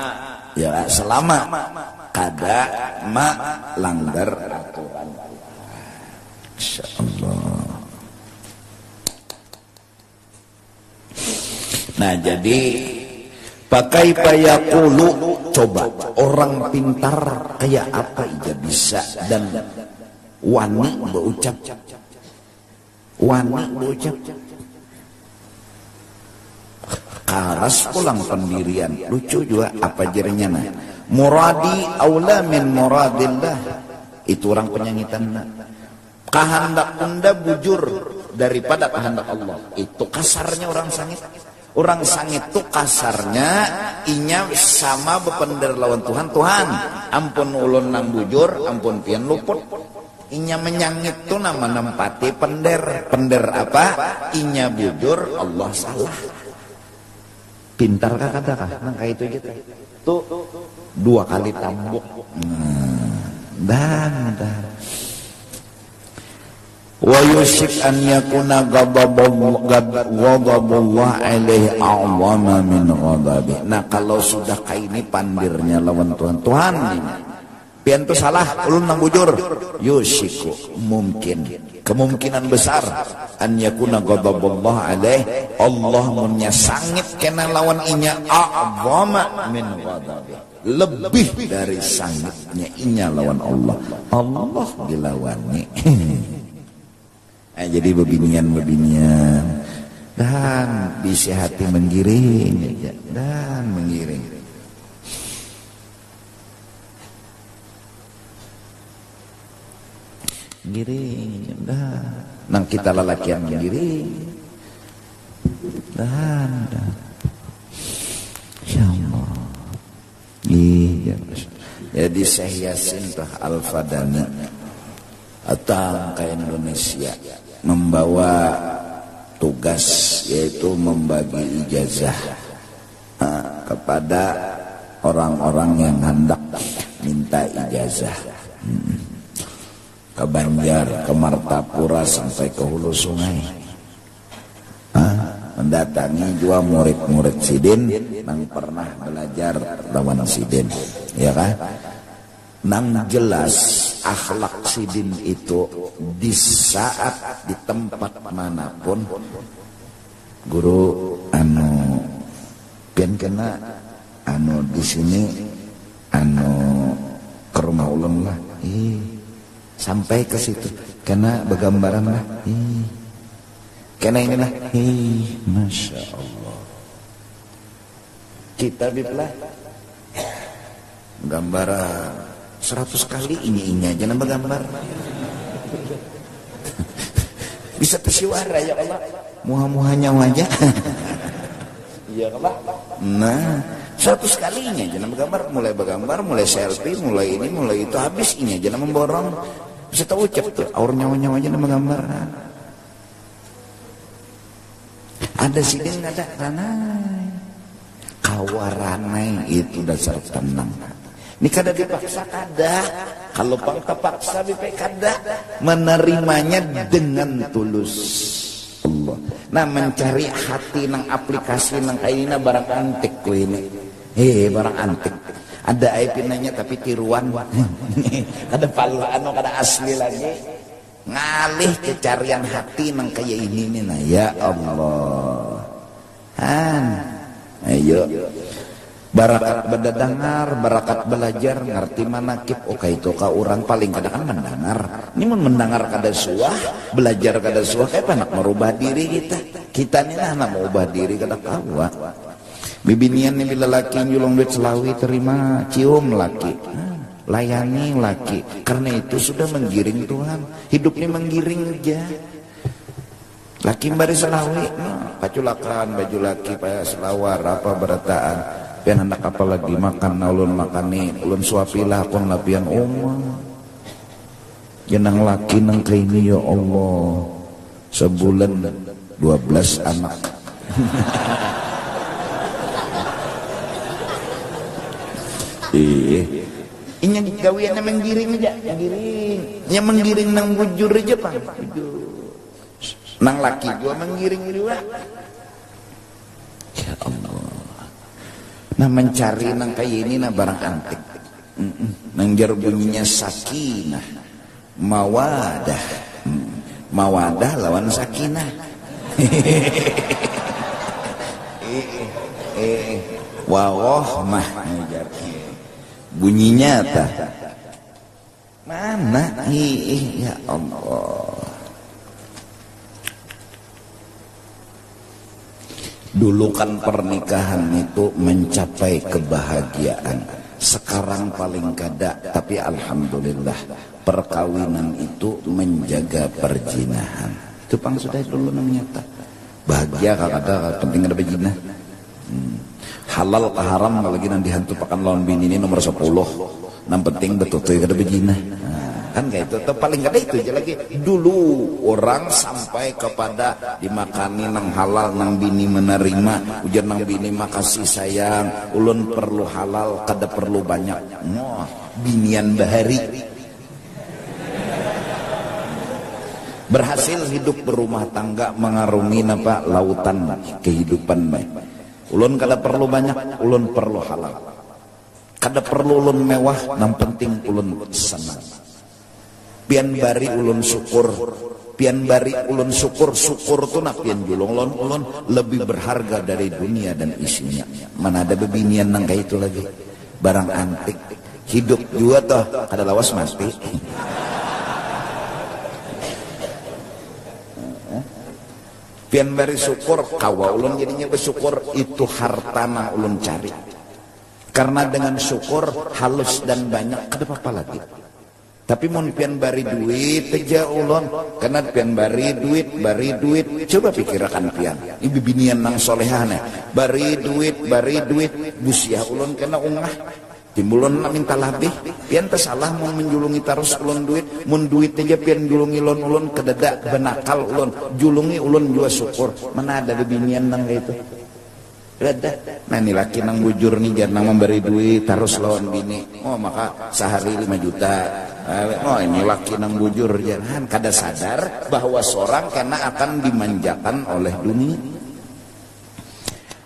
ya selama kada langgar aturan. Insyaallah. Nah jadi pakai payakulu, coba orang pintar kayak apa aja bisa dan wani berucap karas pulang pendirian. Lucu juga apa jadinya nah. Muradi aula min muradillah. Itu orang penyangitan. Kehendak unda bujur daripada kehendak Allah. Itu kasarnya orang sangit. Orang sangit itu kasarnya inya sama bepender lawan Tuhan. Tuhan ampun ulun nang bujur, ampun pian luput. Inya menyangit tuh nama nempati pender. Pender apa? Inya bujur Allah salah. Pintar kah kata kah? Nah kayak itu gitu. Tuh 2 kali tambuk. Dan wa yushik an yakuna ghadabullah alaihi a'zama min ghadabi. Nah kalau sudah kayak ini pandirnya lawan Tuhan pian tu salah ulun nang bujur yushiku kemungkinan besar an yakuna ghadabullah alaihi Allah munya sangit kena lawan inya a'zama min ghadabi, lebih dari sangitnya inya lawan Allah dilawani. Jadi bebinian dan bisi hati menggiring dan menggiring. Giring dan nang kita lalakian giring dan ya Allah. Iya. Jadi Syekh Yasin tah Al-Fadani datang ke Indonesia membawa tugas yaitu membagi ijazah kepada orang-orang yang hendak minta ijazah. Ke Banjar, ke Martapura sampai ke hulu sungai. Mendatangi juga murid-murid Sidin yang pernah belajar lawan Sidin, ya kan? Nang jelas akhlak Sidin itu di saat di tempat manapun guru pian kena di sini ke rumah ulun lah. Sampai ke situ kena bergambaran lah. Kena ini lah. Masya Allah. Kita biplah gambaran 100 kali ini aja nama gambar. Bisa tersiwara ya Allah. Muha-muhanya wajah. Iya Allah. Nah 100 kalinya aja nama gambar, mulai selfie, mulai ini, mulai itu, habis ini aja nama memborong. Bisa tahu ucap tuh, aur nyawa-nyawa aja nama gambar. Ada Sidin, ada ranai. Kawaranai itu dasar tenang. Ini kada dipaksa kada. Kalau paksa bipek kada. Menerimanya dengan tulus. Allah. Nah mencari hati nang aplikasi nang kayak ini barang antik ku ini. Barang antik. Ada aipinanya tapi tiruan. Ada paluan kada asli lagi. Ngalih kecarian hati nang kayak ini nih. Nah ya Allah. Ayo. Barakat berdengar, barakat belajar, ngerti manakib. Oke itu ka orang paling kadang kan mendengar. Ini mendengar kada suah, belajar kada suah. Kayak anak merubah diri kita. Kita ni lah nak merubah diri kada kawa. Bibinian ni bila laki nyulung duit selawi terima cium laki. Layani laki. Karena itu sudah menggiring Tuhan. Hidup ni menggiring aja. Laki bari selawi, paculakan baju laki paya selawar apa berataan. Pian anak apa lagi makan ulun makani ulun suapilah kon lapian jenang laki nang kaini ya Allah sebulan 12 anak. Inya gawiannya menggiring aja, menggiring nang bujur aja Pak. Nang laki gua menggiring juga. Ya Allah. Nah mencari nang kayak ini nah barang antik. Nang jar bunyinya sakinah, mawadah. Mawadah lawan sakinah. Warohmah bunyinya apa? Mana? Ya Allah. Dulu kan pernikahan itu mencapai kebahagiaan. Sekarang paling kada, tapi alhamdulillah perkawinan itu menjaga perjinahan. Itu pang sudah dulu namanya tak. Bahagia kada penting ada berjinah. Halal ke haram lagi nanti hantu pakan lawan bini ini nomor 10. Yang penting betul-betul kada berjinah. kan kayak itu. Atau paling gak ada itu aja lagi. Dulu orang sampai kepada dimakani nang halal, nang bini menerima, ujar nang bini makasih sayang, ulun perlu halal, kada perlu banyak. Wah, binian bahari. Berhasil hidup berumah tangga, mengarungi apa lautan kehidupan baik. Ulun kada perlu banyak, ulun perlu halal. Kada perlu ulun mewah, yang penting ulun senang. Pian bari ulun syukur, pian bari ulun syukur, syukur tu nak pian julung ulun lebih berharga dari dunia dan isinya. Mana ada bebinian nang kayak itu lagi, barang antik. Hidup juga toh kada lawas mati. Pian bari syukur, kawa ulun jadinya bersyukur, itu harta nang ulun cari. Karena dengan syukur halus dan banyak, kada apa-apa lagi. Tapi mun pian bari duit aja ulun, karena pian bari duit, coba pikirkan pian. Ibu binian nang solehane, bari duit, busiah ulun kena ungah. Timbulun nak minta labih, pian tersalah mun menjulungi terus ulun duit, mun duit aja pian julungi ulun kededa benakal ulun, julungi ulun jua syukur. Mana ada bebinian nang kayak itu? Ada. Nah ini laki nang bujur nih jangan memberi duit terus lawan bini. Oh maka sehari 5 juta. Oh ini laki nang bujur jangan kada sadar bahwa seorang kena akan dimanjakan oleh dunia.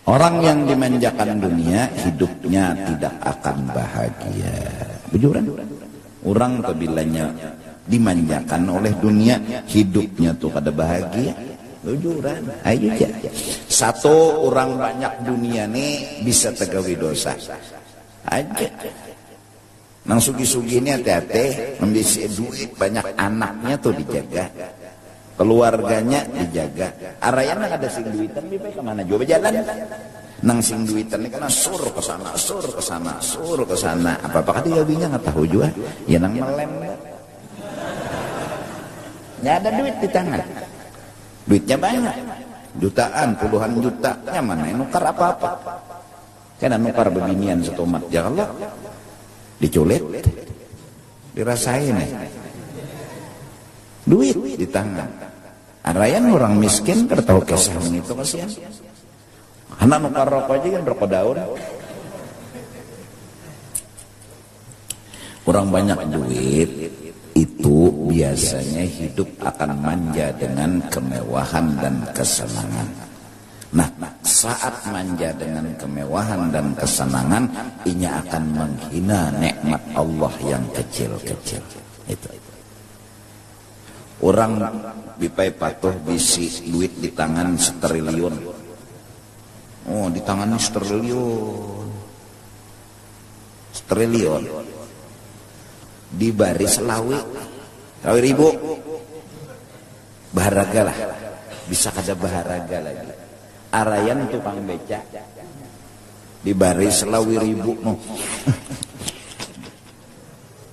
Orang yang dimanjakan dunia, hidupnya tidak akan bahagia. Bujuran. Orang apabila dimanjakan oleh dunia, hidupnya tuh kada bahagia. Bujuran. Ayo aja. Satu orang banyak dunia nih bisa tegawi dosa. Aja. Nang sugi-sugi ini hati-hati, membisi duit banyak anaknya tuh dijaga. Keluarganya dijaga. Arayan nang ada sing duitan bipe kemana juga jalan. Nang sing duitan ini kena sur ke sana. Apa-apa kan gawinya nggak tahu juga. Ya nang melem. Ya ada duit di tangan. Duitnya banyak. Jutaan, puluhan juta. Ya mana nukar apa-apa. Karena nukar bebinian setomat. Janganlah diculik. Dirasain duit di tangan. Arayan orang miskin kada tahu kesah itu kasihan. Anak nukar rokok aja kan rokok daun. Orang banyak duit itu biasanya hidup akan manja dengan kemewahan dan kesenangan. Nah, saat manja dengan kemewahan dan kesenangan, inya akan menghina nikmat Allah yang kecil-kecil. Itu. Orang bipai patuh bisi duit di tangan 1 triliun. Oh, di tangan 1 triliun. 1 triliun. Di baris selawi 1.000. Baharaga lah. Bisa kada baharaga lagi. Arayan tukang beca. Di baris selawi 1.000 no.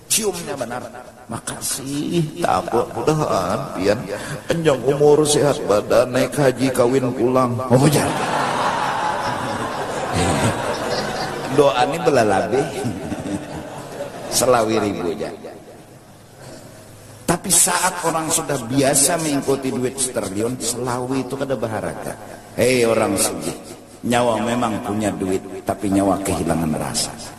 Ciumnya benar. Makasih, takut mudahan pian panjang umur sehat badan naik haji kawin pulang. Oh jangan. Doa ini belalabe. Selawi 1.000 aja. Tapi saat orang sudah biasa mengikuti duit 1 triliun, selawi itu kada baharaga. Hei orang sugi, nyawa memang punya duit, tapi nyawa kehilangan rasa.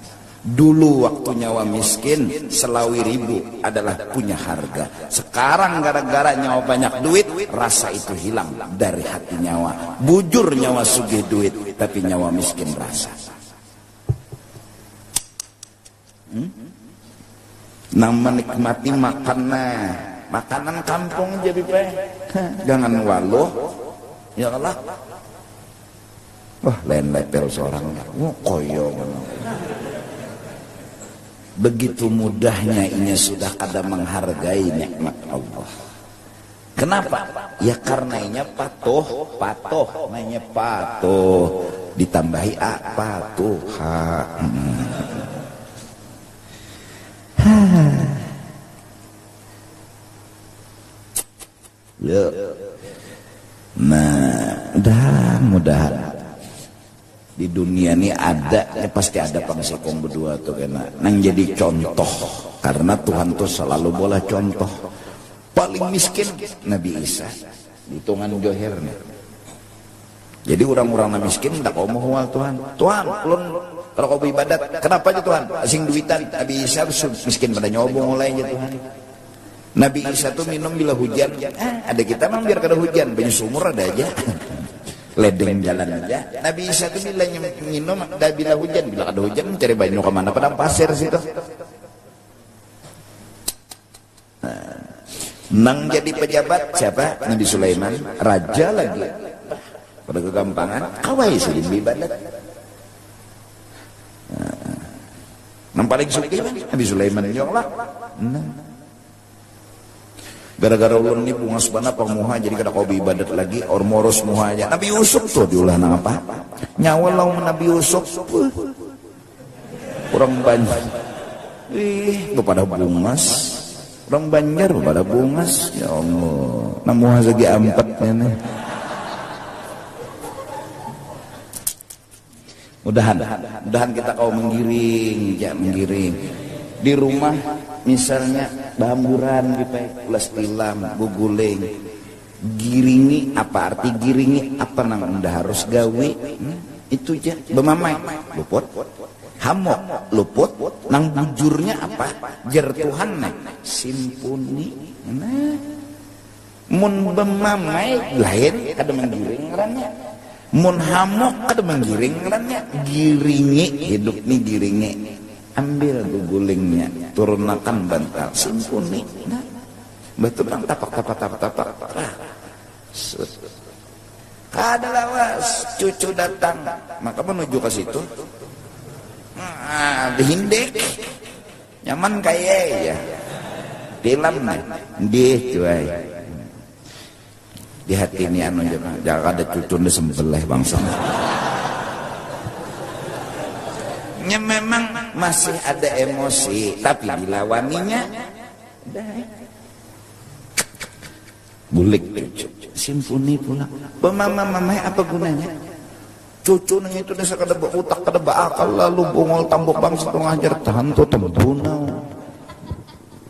Dulu waktu nyawa miskin, selawi 1.000 adalah punya harga. Sekarang gara-gara nyawa banyak duit, rasa itu hilang dari hati nyawa. Bujur nyawa sugih duit, tapi nyawa miskin rasa. Nang menikmati makanan kampung jadi pe. Jangan waluh, ya Allah. Wah, lain level seorang. Koyo. Begitu mudahnya ini sudah kada menghargai nikmat Allah. Kenapa? Ya karena ini patuh, namanya patuh. Ditambahi patuh. Nah, mudah-mudahan Di dunia ini ada, ya pasti ada pangsikong berdua tuh kena nang jadi contoh, karena Tuhan tuh selalu boleh contoh. Paling miskin Nabi Isa, hitungan johirnya. Jadi orang-orang miskin tak kau mau Tuhan. Tuhan, ulun kalau kau beribadat, kenapa aja Tuhan? Asing duitan. Nabi Isa miskin pada nyobong mulai aja Tuhan. Nabi Isa tuh minum bila hujan. Ada kita memang biar kada hujan, banyak sumur ada aja. Ledeng jalan aja. Nabi Isa tuh bila minum, bila hujan, bila ada hujan mencari banyu kemana? Padang pasir situ. Nang jadi pejabat siapa? Nabi Sulaiman, raja lagi. Pada kegampangan, kawai sih ibadat. Nang paling suki Nabi Sulaiman nyong lah. Gara-gara ulun ini bunga sebana muha jadi kada kau ibadat lagi ormoros muha aja. Nabi Yusuf tuh diulah nang apa? Nyawa lawan Nabi Yusuf. Kurang banyak. Kepada bungas. Orang Banjar pada bungas, ya Allah. Namuha segi ampat ini. Mudahan kita kau menggiring, ya menggiring. Di rumah misalnya bahamburan dipakai ulas tilam, guguling. Giringi apa arti giringi? Apa nang anda harus gawe? Itu aja. Bemamai, luput. Hamok luput, nang bujurnya apa? Jer Tuhan nih, simpuni. Nah, mun bemamai lain kada menggiring ngarannya. Mun hamok kada menggiring ngarannya. Giringi hidup nih giringi. Ambil gugulingnya, turunakan bantal, simpuni. Nah, betul bang tapak. Kada lawas, cucu datang, maka menuju ke situ. Dihindek nyaman kaya ya tilam nih di cuy di hati ini anu jangan ada cucu di sembelih bangsa nya memang masih ada emosi tapi dilawaninya bulik simpuni pula mama apa gunanya cucu nang itu desa kada utak kada akal lalu bungol tambok bangsa ngajar tahan tuh tembunau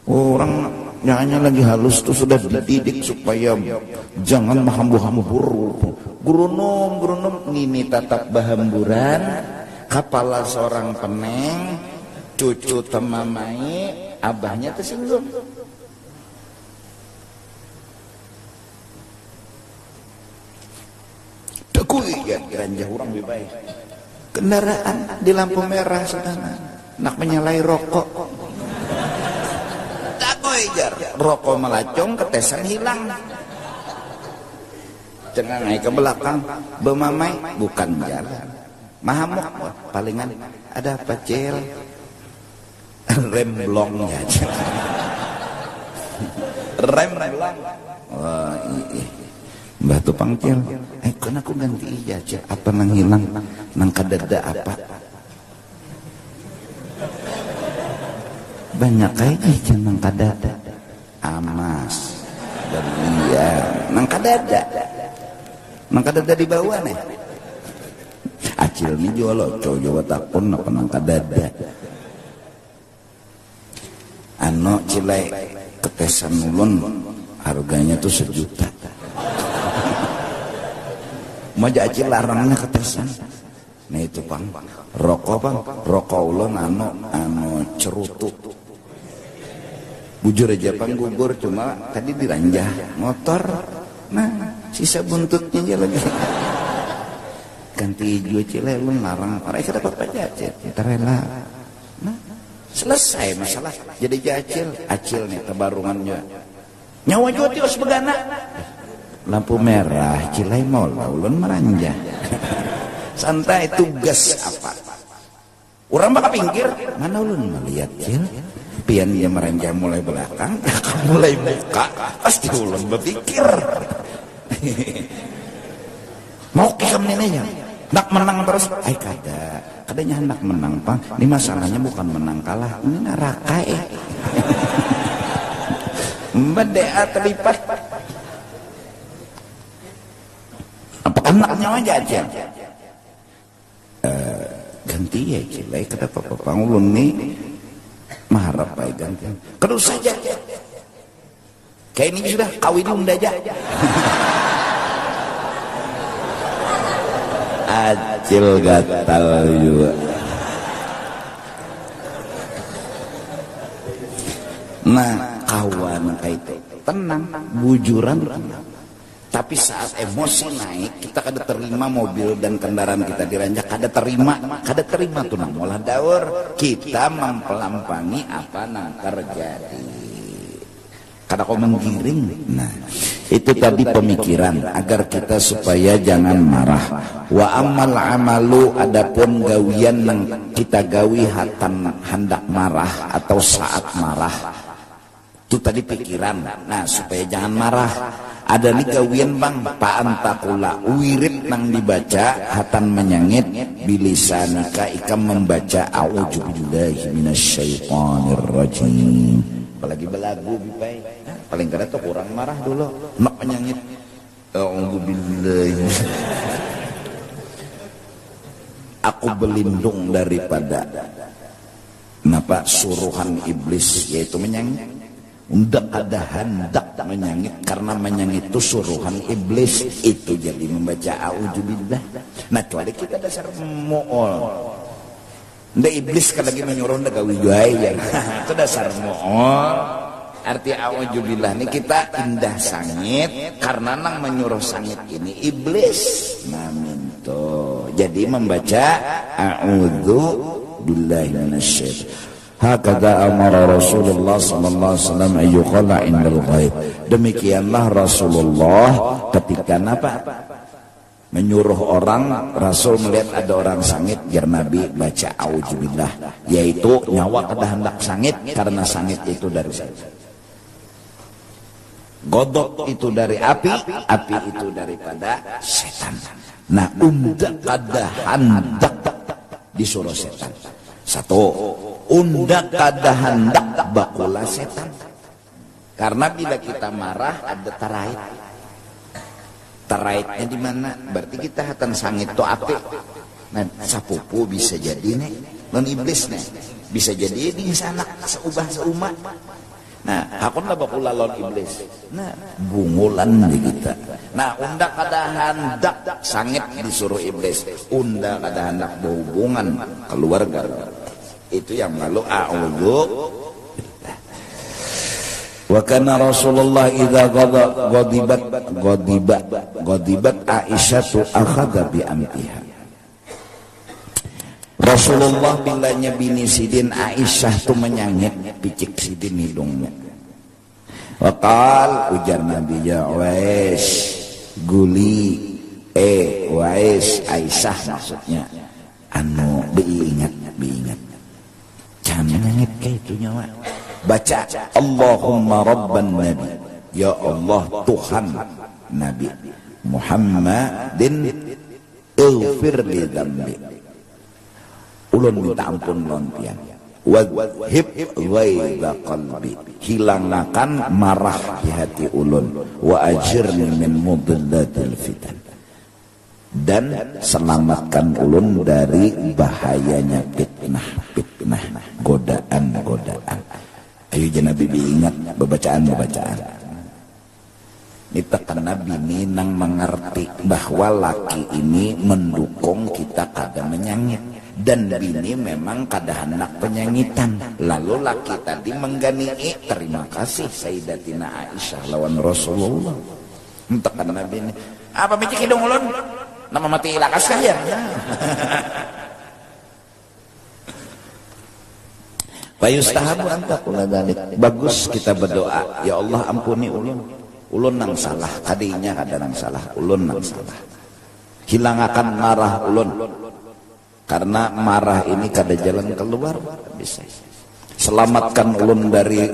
orang nyanyi lagi halus tuh sudah dididik supaya jangan mahambu-hambur gurunom ngini tatap bahamburan kepala seorang peneng cucu temamai abahnya tersinggung. Ya, ganja orang lebih baik. Kendaraan di lampu merah sedana nak menyalai rokok. Tak jar rokok melacong ketesan hilang. Cengangai ke belakang bemamai bukan jalan. Mahamuk palingan ada apa cel? Rem blong ya. Rem blong. Wah, Mbah tu pangkil, kan aku ganti aja, apa nang hilang, nang kadada apa? Banyak kayaknya nang kadada, amas, dan iya, nang kadada di bawah nih. Acil ni jual Jawa takpun apa nang kadada. Ano cilai ketesan ulun, harganya tuh 1 juta. Mau acil larangnya ketesan. Nah itu bang, rokok ulun anu cerutu. Bujur aja bang gugur cuma tadi diranjah motor. Nah sisa buntutnya aja lagi. Ganti hijau cile ulun larang. Orang kita dapat aja kita rela. Nah selesai masalah. Jadi acil nih tebarungannya. Nyawa juga tios begana. Lampu merah cilai mau ulun meranjah. Santai tugas apa orang bakal pinggir mana ulun melihat cil pian dia meranjah mulai belakang mulai buka pasti ulun berpikir mau kikam neneknya nak menang terus kadanya hendak menang pang ini masalahnya bukan menang kalah ini neraka bedea terlipat anaknya aja ganti ya cilai kata papa ulun nih maharap baik ganti kedua saja kayak ini sudah kawin unda aja acil gatal juga. Nah kawan kayak itu tenang bujuran tapi saat emosi naik kita kada terima mobil dan kendaraan kita diranjak kada terima tuh nang molah daur kita mempelampangi apa nang terjadi kada kau menggiring. Nah itu tadi pemikiran agar kita supaya jangan marah. Wa amal amalu adapun gawian nang kita gawi hatan hendak marah atau saat marah itu tadi pikiran. Nah supaya jangan marah ada nih gawian bang pa'antakula wirid nang dibaca hatan menyangit bilisanika ikam membaca a'udzubillahi minasyaitonirrajim. Apalagi belagu bipai paling kada tuh kurang marah dulu nak menyangit a'udzubillahi aku berlindung daripada napa suruhan iblis yaitu menyangit. Undak ada hendak menyangit karena menyangit itu suruhan iblis itu jadi membaca a'udzubillah. Nah kecuali kita dasar mu'ol nda iblis kan lagi menyuruh nda gawi ya itu dasar mu'ol. Arti a'udzubillah ini kita indah sangit karena nang menyuruh sangit ini iblis. Nah minto jadi membaca a'udzubillahi minasyaitonir. Hakadha amara Rasulullah sallallahu alaihi wasallam ayyuqala indal ghaib. Demikianlah Rasulullah ketika apa? Menyuruh orang, Rasul melihat ada orang sangit, biar Nabi baca auzubillah, yaitu nyawa kada hendak sangit karena sangit itu dari setan. Godok itu dari api, api itu daripada setan. Nah, undak kada hendak disuruh setan. Satu, undak kada hendak bakula setan. Karena bila kita marah ada tarait. Taraitnya di mana? Berarti kita hatan sangit to api. Nah, sapupu bisa jadi nih, non iblis nih. Bisa jadi di sana seubah-seuma. Nah, hakun lah bakula lon iblis. Nah, bungulan di kita. Nah, undak kada hendak sangit disuruh iblis. Undak kada hendak berhubungan keluarga. Itu yang lalu a'udzu. Wa kana Rasulullah idza ghadibat Aisyah akhadha bi amtiha. Rasulullah bilanya bini Sidin Aisyah tu menyangit picik Sidin hidungnya. Wa qal ujar Nabi ya Wais guli Wais Aisyah maksudnya anu diingat jangan menyangit kayak itu nyawa. Baca Allahumma rabban nabi, ya Allah Tuhan Nabi Muhammadin ighfir li dzambi. Ulun minta ampun lontian. Wadhib ghaidha qalbi, hilangkan marah di hati ulun. Wa ajirni min mudillatil fitan, dan selamatkan ulun dari bahayanya fitnah, godaan. Ayo jangan Nabi ingat bacaan. Kita kan Nabi ini nang mengerti bahwa laki ini mendukung kita kada menyangit dan bini memang kada hendak penyangitan. Lalu laki tadi menggani terima kasih Sayyidatina Aisyah lawan Rasulullah. Entah kan Nabi ini apa micik hidung ulun nama mati lakas kah ya? Fayustahabu antakula dalik. Bagus kita berdoa, ya Allah ampuni ulun nang salah, kadinya kada nang salah, ulun nang salah. Hilangakan marah ulun. Karena marah ini kada jalan keluar, bisa. Selamatkan ulun dari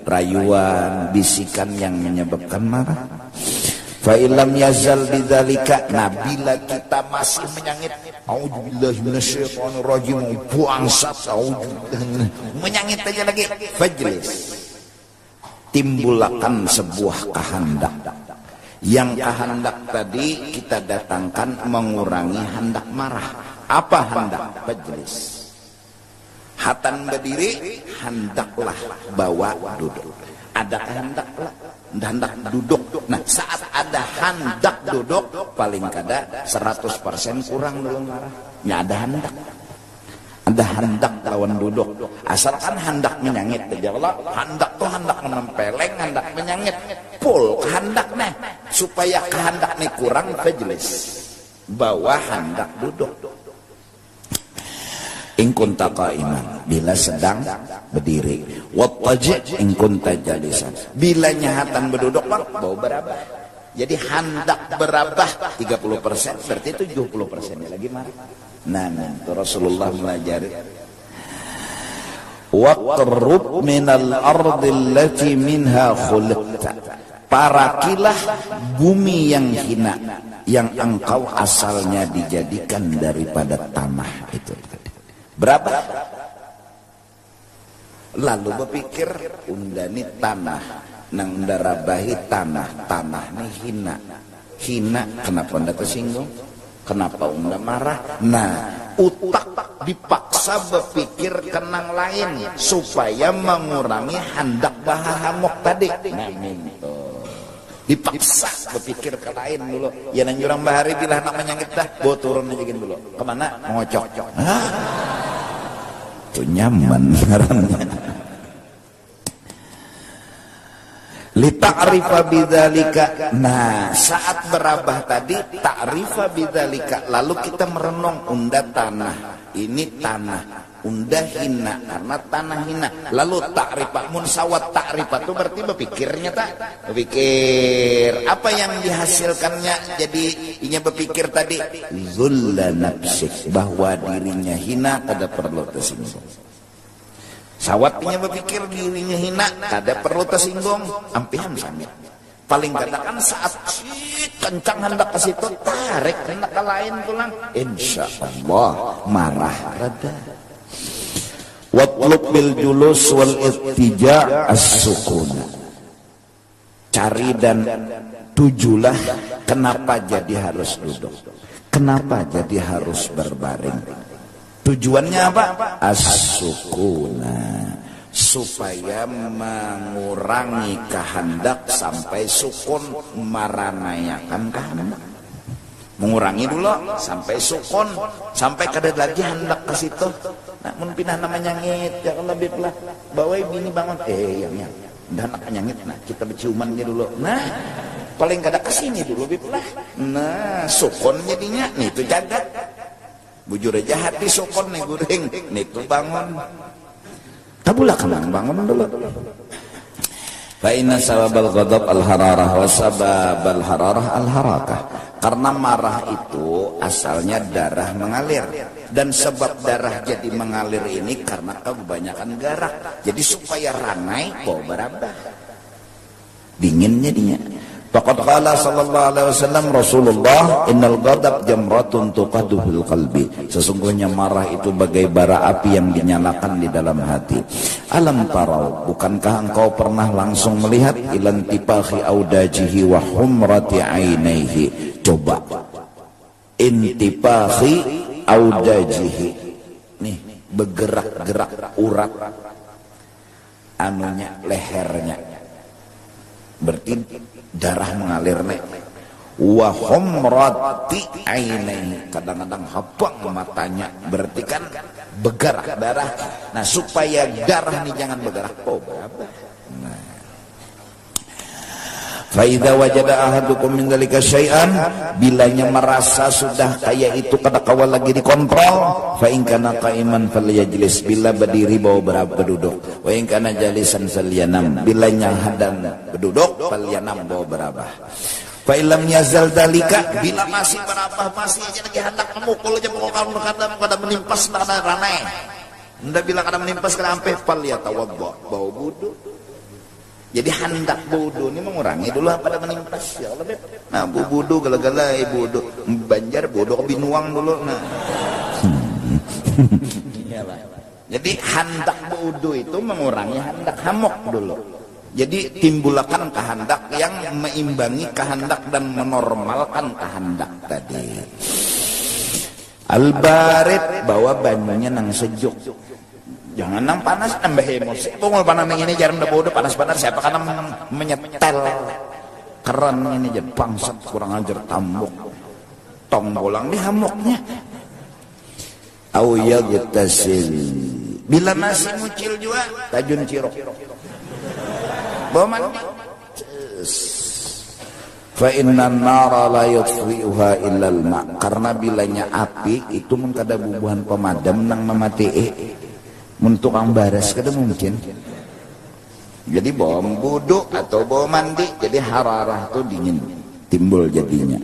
rayuan, bisikan yang menyebabkan marah. Fa illam yazal bidzalika, nabila kita masih menyangit auzubillahi minasyaitonirrajim, buangsat menyangit aja lagi, fajlis, timbulkan sebuah kehendak. Yang kehendak tadi kita datangkan mengurangi hendak marah. Apa hendak? Majlis. Hatan berdiri, hendaklah bawa duduk. Ada kehendaklah, hendak duduk. Nah, saat ada hendak duduk, paling kada 100% kurang dulu marah. Ya ada hendak. Ada hendak lawan duduk. Asalkan hendak menyangit aja. Allah, hendak tuh hendak menempeleng, hendak menyangit. Pul kehendaknya. Supaya kehendaknya kurang, majlis. Bawa hendak duduk. In kunta qa'iman, bila sedang berdiri. Wattaji' in kunta jalisan, bila nyahatan berduduk bang, bau berabah. Jadi hendak berabah 30%, berarti 70% lagi marah. Nah, itu Rasulullah melajari. Waqrub minal ardi allati minha khuliqta, parakilah bumi yang hina, yang engkau asalnya dijadikan daripada tanah itu. Berapa? Lalu berpikir, undani tanah, nang darabahi tanah ni hina. Hina, kenapa unda tersinggung? Kenapa unda marah? Nah, utak dipaksa berpikir kenang lain supaya mengurangi hendak bahahamok tadi. Nah, dipaksa berpikir ke lain dulu. Ya nang jurang bahari bila nak menyangit dah, bawa turun aja gini dulu. Kemana? Mengocok. Itu nyaman ngarannya. Lita'rifa bidzalika. Nah, saat berabah tadi ta'rifa bidzalika, lalu kita merenung unda tanah. Ini tanah, unda hina karena tanah hina. Lalu ta'rifa munsawat ta'rifa itu berarti berpikirnya tak? Berpikir. Apa yang dihasilkannya jadi inya berpikir tadi? Zulla nafsik, bahwa dirinya hina kada perlu tersinggung. Sawatnya berpikir dirinya hina, kada perlu tersinggung. Ampihan sami. Paling kadang saat kencang hendak ke situ, tarik hendak ke lain pulang. Insya Allah marah rada. Watlub bil julus wal ittija' as-sukun. Cari dan tujulah kenapa jadi harus duduk. Kenapa jadi harus berbaring. Tujuannya apa? As-sukuna, supaya mengurangi kehendak sampai sukun, maranayakan kehendak. Mengurangi dulu sampai sukun, sampai kada lagi hendak ke situ. Nah, mun pindah namanya nyangit, jangan lebih pelah. Bawa bini bangun, yang dah nak nyangit, nah kita berciumannya dulu. Nah, paling kada kesini dulu lebih pelah. Nah, sukun jadinya, nih itu jaga. Bujur aja hati sukun nih guring, nih tuh bangun. Tabulah kenang bangun dulu. Fa inna sababal ghadab al-hararah wa sababal hararah al-harakah. Karena marah itu asalnya darah mengalir, dan sebab darah jadi mengalir ini karena kebanyakan garak. Jadi supaya ranai kok berabah. Dingin jadinya. Faqad qala sallallahu alaihi wasallam Rasulullah, innal ghadab jamratun tuqadu fil qalbi. Sesungguhnya marah itu bagai bara api yang dinyalakan di dalam hati. Alam tarau, bukankah engkau pernah langsung melihat ilan tipahi audajihi wa humrati ainaihi? Coba intipahi audajihi, nih bergerak-gerak urat anunya, lehernya, berarti darah mengalir nih. Wa humrati ainaihi, kadang-kadang habang matanya, berarti kan bergerak darah. Nah, supaya darah ini jangan bergerak, nah, fa idza wajada ahadukum min dzalika syai'an, bilanya merasa sudah kayak itu kada kawal lagi dikontrol, fa in kana qa'iman falyajlis, bila berdiri bawa berduduk, wa in kana jalisan falyanam, bilanya hadang berduduk falyanam bawa berabah. Fa illam yazal dzalika, bila masih berabah, masih aja lagi hendak memukul aja pokoknya kada menimpas kada ranai. Ndak bila kada menimpas kada ampe falyatawaddo, bawa wudu. Jadi hendak wudu ini mengurangi dulu pada menimpas ya Allah. Nah, wudu gala-gala wudu Banjar wudu ke Binuang dulu. Nah. Jadi hendak wudu itu mengurangi hendak hamok dulu. Jadi timbulkan kehendak yang meimbangi kehendak dan menormalkan kehendak tadi. Al-barid, bawa banyunya nang sejuk. Jangan nang panas nambah emosi. Bungul panas ini jarang udah panas-panas siapa karena menyetel keren ini aja bangsat kurang ajar tambuk. Tong bolang di hamuknya. Au yagtasil. Bila masih mucil juga tajun cirok. Bawa mandi. Fa innan nara la yutfi'uha illa al-ma. Karena bilanya api itu mun kada bubuhan pemadam nang mematii. Mun tukang baras kada mungkin. Jadi bawa buduk atau bawa mandi jadi hararah itu dingin timbul jadinya.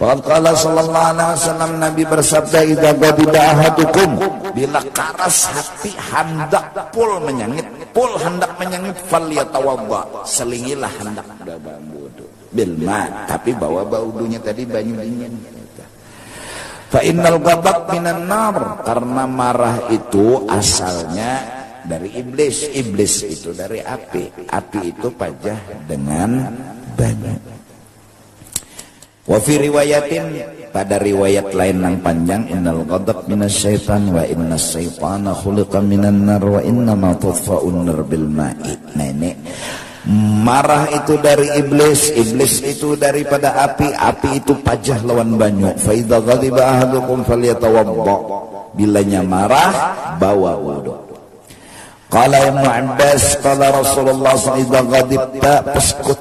Qala sallallahu alaihi wasallam Nabi bersabda idza ghadiba ahadukum bila karas hati hendak pul hendak menyangit falyatawadda selingilah hendak berwudu bil ma tapi bawa wudunya tadi banyu dingin. Fa innal ghadab minan nar karena marah itu asalnya dari iblis itu dari api itu pajah dengan banyu. Wa fi riwayatin pada riwayat lain yang panjang innal ghadab minasyaitan wa innas syaitana khuliqa minan nar wa innama tudfa'un nar bil ma'i. Nah ini marah itu dari iblis itu daripada api itu pajah lawan banyu. Fa idza ghadiba ahadukum falyatawadda bilanya marah bawa wudu. Qala Ibnu Abbas qala Rasulullah sallallahu alaihi wasallam idza ghadibta faskut.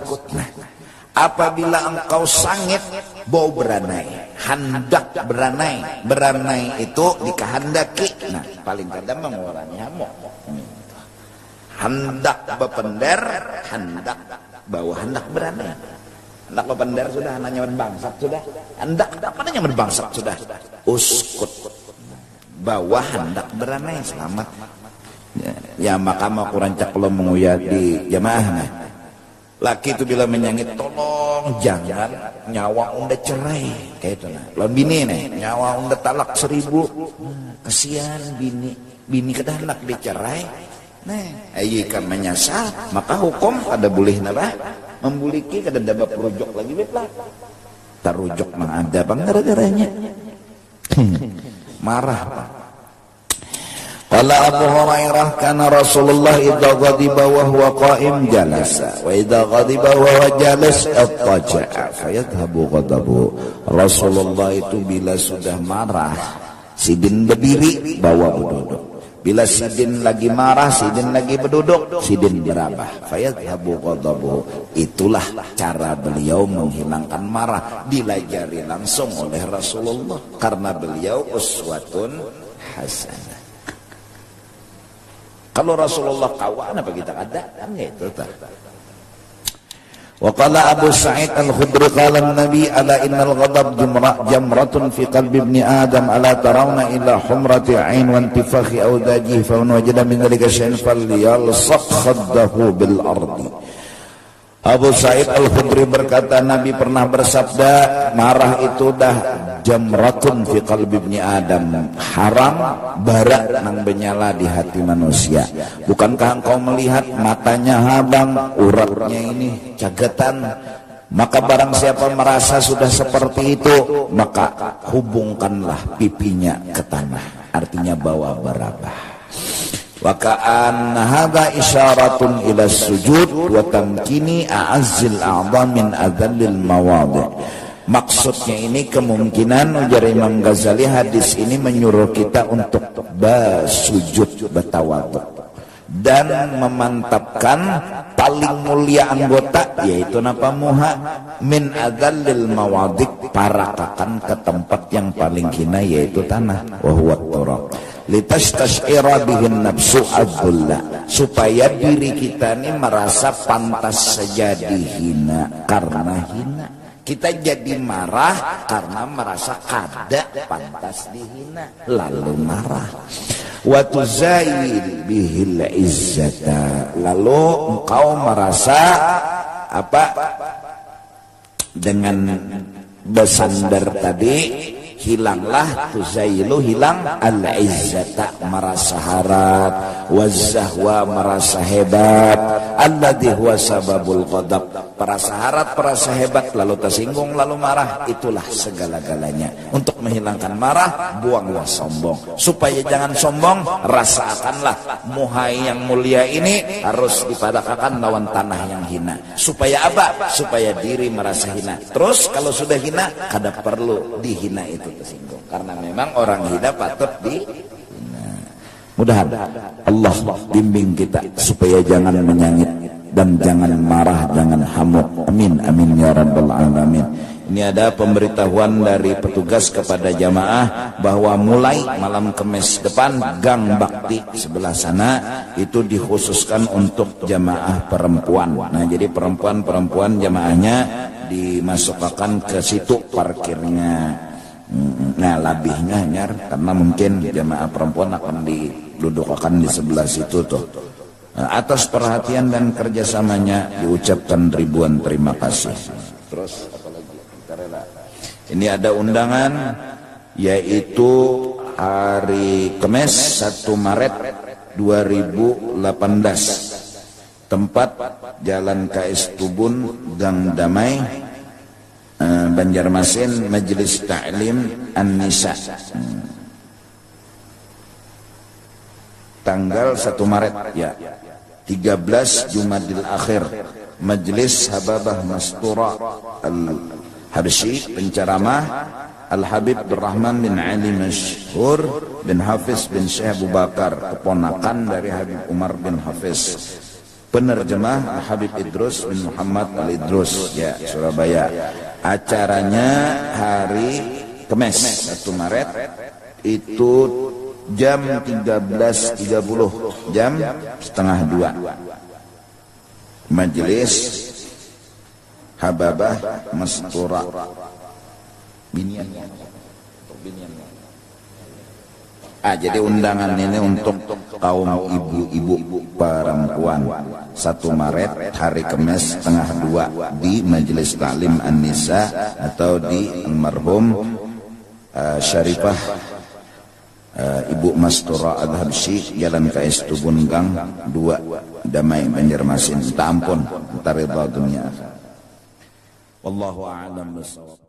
Apabila engkau sangit bau beranai hendak beranai itu dikehendaki. Nah paling kadang mengurangi hamuk hendak bepender hendak bawa hendak beranai hendak bepender sudah nanya berbangsat sudah hendak apa nanya berbangsat sudah uskut bawa hendak beranai selamat ya maka mau kurancak lo menguyat di jamaah nah. Laki itu bila menyangit tolong jangan nyawa unda cerai kayak itu nah. Lawan bini nih nyawa unda talak 1000 kesian bini kedah hendak dicerai nah ayi kan menyasar maka hukum ada boleh napa membuliki kada dapat rujuk lagi betlah tarujuk mah ada bang gara-garanya marah Qala Abu Hurairah kana Rasulullah idza ghadiba wa huwa qa'im jalasa wa idza ghadiba wa huwa jalis attaja'a fayadhhabu ghadabu. Rasulullah itu bila sudah marah sidin berdiri bawa berduduk. Bila sidin lagi marah sidin lagi berduduk sidin berabah fayadhhabu ghadabu. Itulah cara beliau menghilangkan marah dilajari langsung oleh Rasulullah karena beliau uswatun hasanah. Kalau Rasulullah kawan apa kita kada kan gitu tah. Wa qala Abu Sa'id Al-Khudri qala an-nabi ala innal ghadab jamratun fi qalbi ibni adam ala tarawna ila humrati 'ain wa intifakhi awdajihi fa man wajada min dhalika shay'an falyalsaq khaddahu bil ardi. Abu Sa'id Al-Khudri berkata Nabi pernah bersabda marah itu dah jamratun fi qalbi ibni adam haram bara nang menyala di hati manusia. Bukankah engkau melihat matanya habang uratnya ini cagatan maka barang siapa merasa sudah seperti itu maka hubungkanlah pipinya ke tanah artinya bawa berabah. Wa ka'anna hadza isyaratun ila sujud wa tamkini a'azzil a'dha min adzallil mawadhi'. Maksudnya ini kemungkinan ujar Imam Ghazali hadis ini menyuruh kita untuk bersujud bertawadhu dan memantapkan paling mulia anggota yaitu napa muha min adzallil mawadhi' parakakan ke tempat yang paling hina yaitu tanah wa huwa turab. Litastashira bihin nafsu abdullah supaya diri kita ini merasa pantas saja dihina karena hina kita jadi marah karena merasa kada pantas dihina lalu marah wa tuzail bihil izzata lalu engkau merasa apa dengan bersandar tadi hilanglah tuzailu hilang al-izzata merasa harap wazahwa merasa hebat alladhi huwa sababul ghadab merasa harap merasa hebat lalu tersinggung lalu marah itulah segala-galanya untuk untuk menghilangkan marah, buanglah sombong. Supaya jangan sombong, rasakanlah muhai yang mulia ini harus dipadakakan lawan tanah yang hina. Supaya apa? Supaya diri merasa hina. Terus kalau sudah hina, kada perlu dihina itu tersinggung. Karena memang orang hina patut dihina. Mudah Allah bimbing kita supaya jangan menyangit dan jangan marah, jangan hamut. Amin, amin ya rabbal alamin. Ini ada pemberitahuan dari petugas kepada jamaah bahwa mulai malam Kamis depan gang bakti sebelah sana itu dikhususkan untuk jamaah perempuan. Nah, jadi perempuan jamaahnya dimasukkan ke situ parkirnya. Nah, lebihnya nyar karena mungkin jamaah perempuan akan didudukkan di sebelah situ tuh. Nah, atas perhatian dan kerjasamanya diucapkan ribuan terima kasih. Terus ini ada undangan yaitu hari Kamis 1 Maret 2018. Tempat Jalan KS Tubun, Gang Damai, Banjarmasin, Majelis Ta'lim An-Nisa. Tanggal 1 Maret ya. 13 Jumadil Akhir. Majelis Hababah Mastura Al-Habsyi, penceramah Al-Habib Rahman bin Ali Mashhur bin Hafiz bin Syekh Abu Bakar, keponakan dari Habib Umar bin Hafiz. Penerjemah Habib Idrus bin Muhammad Al-Idrus ya, Surabaya. Acaranya hari Kamis 1 Maret itu jam 13.30, jam setengah 2. Majelis Hababah Mastura Binian. Jadi undangan ini untuk kaum ibu-ibu perempuan. 1 Maret hari Kamis setengah 2 di Majelis Ta'lim An-Nisa atau di almarhum Syarifah Ibu Mastura Al-Habsyi, Jalan KS Tubun Gang 2 Damai Banjarmasin. Minta ampun, minta ridha dunia. Wallahu a'lam bishawab.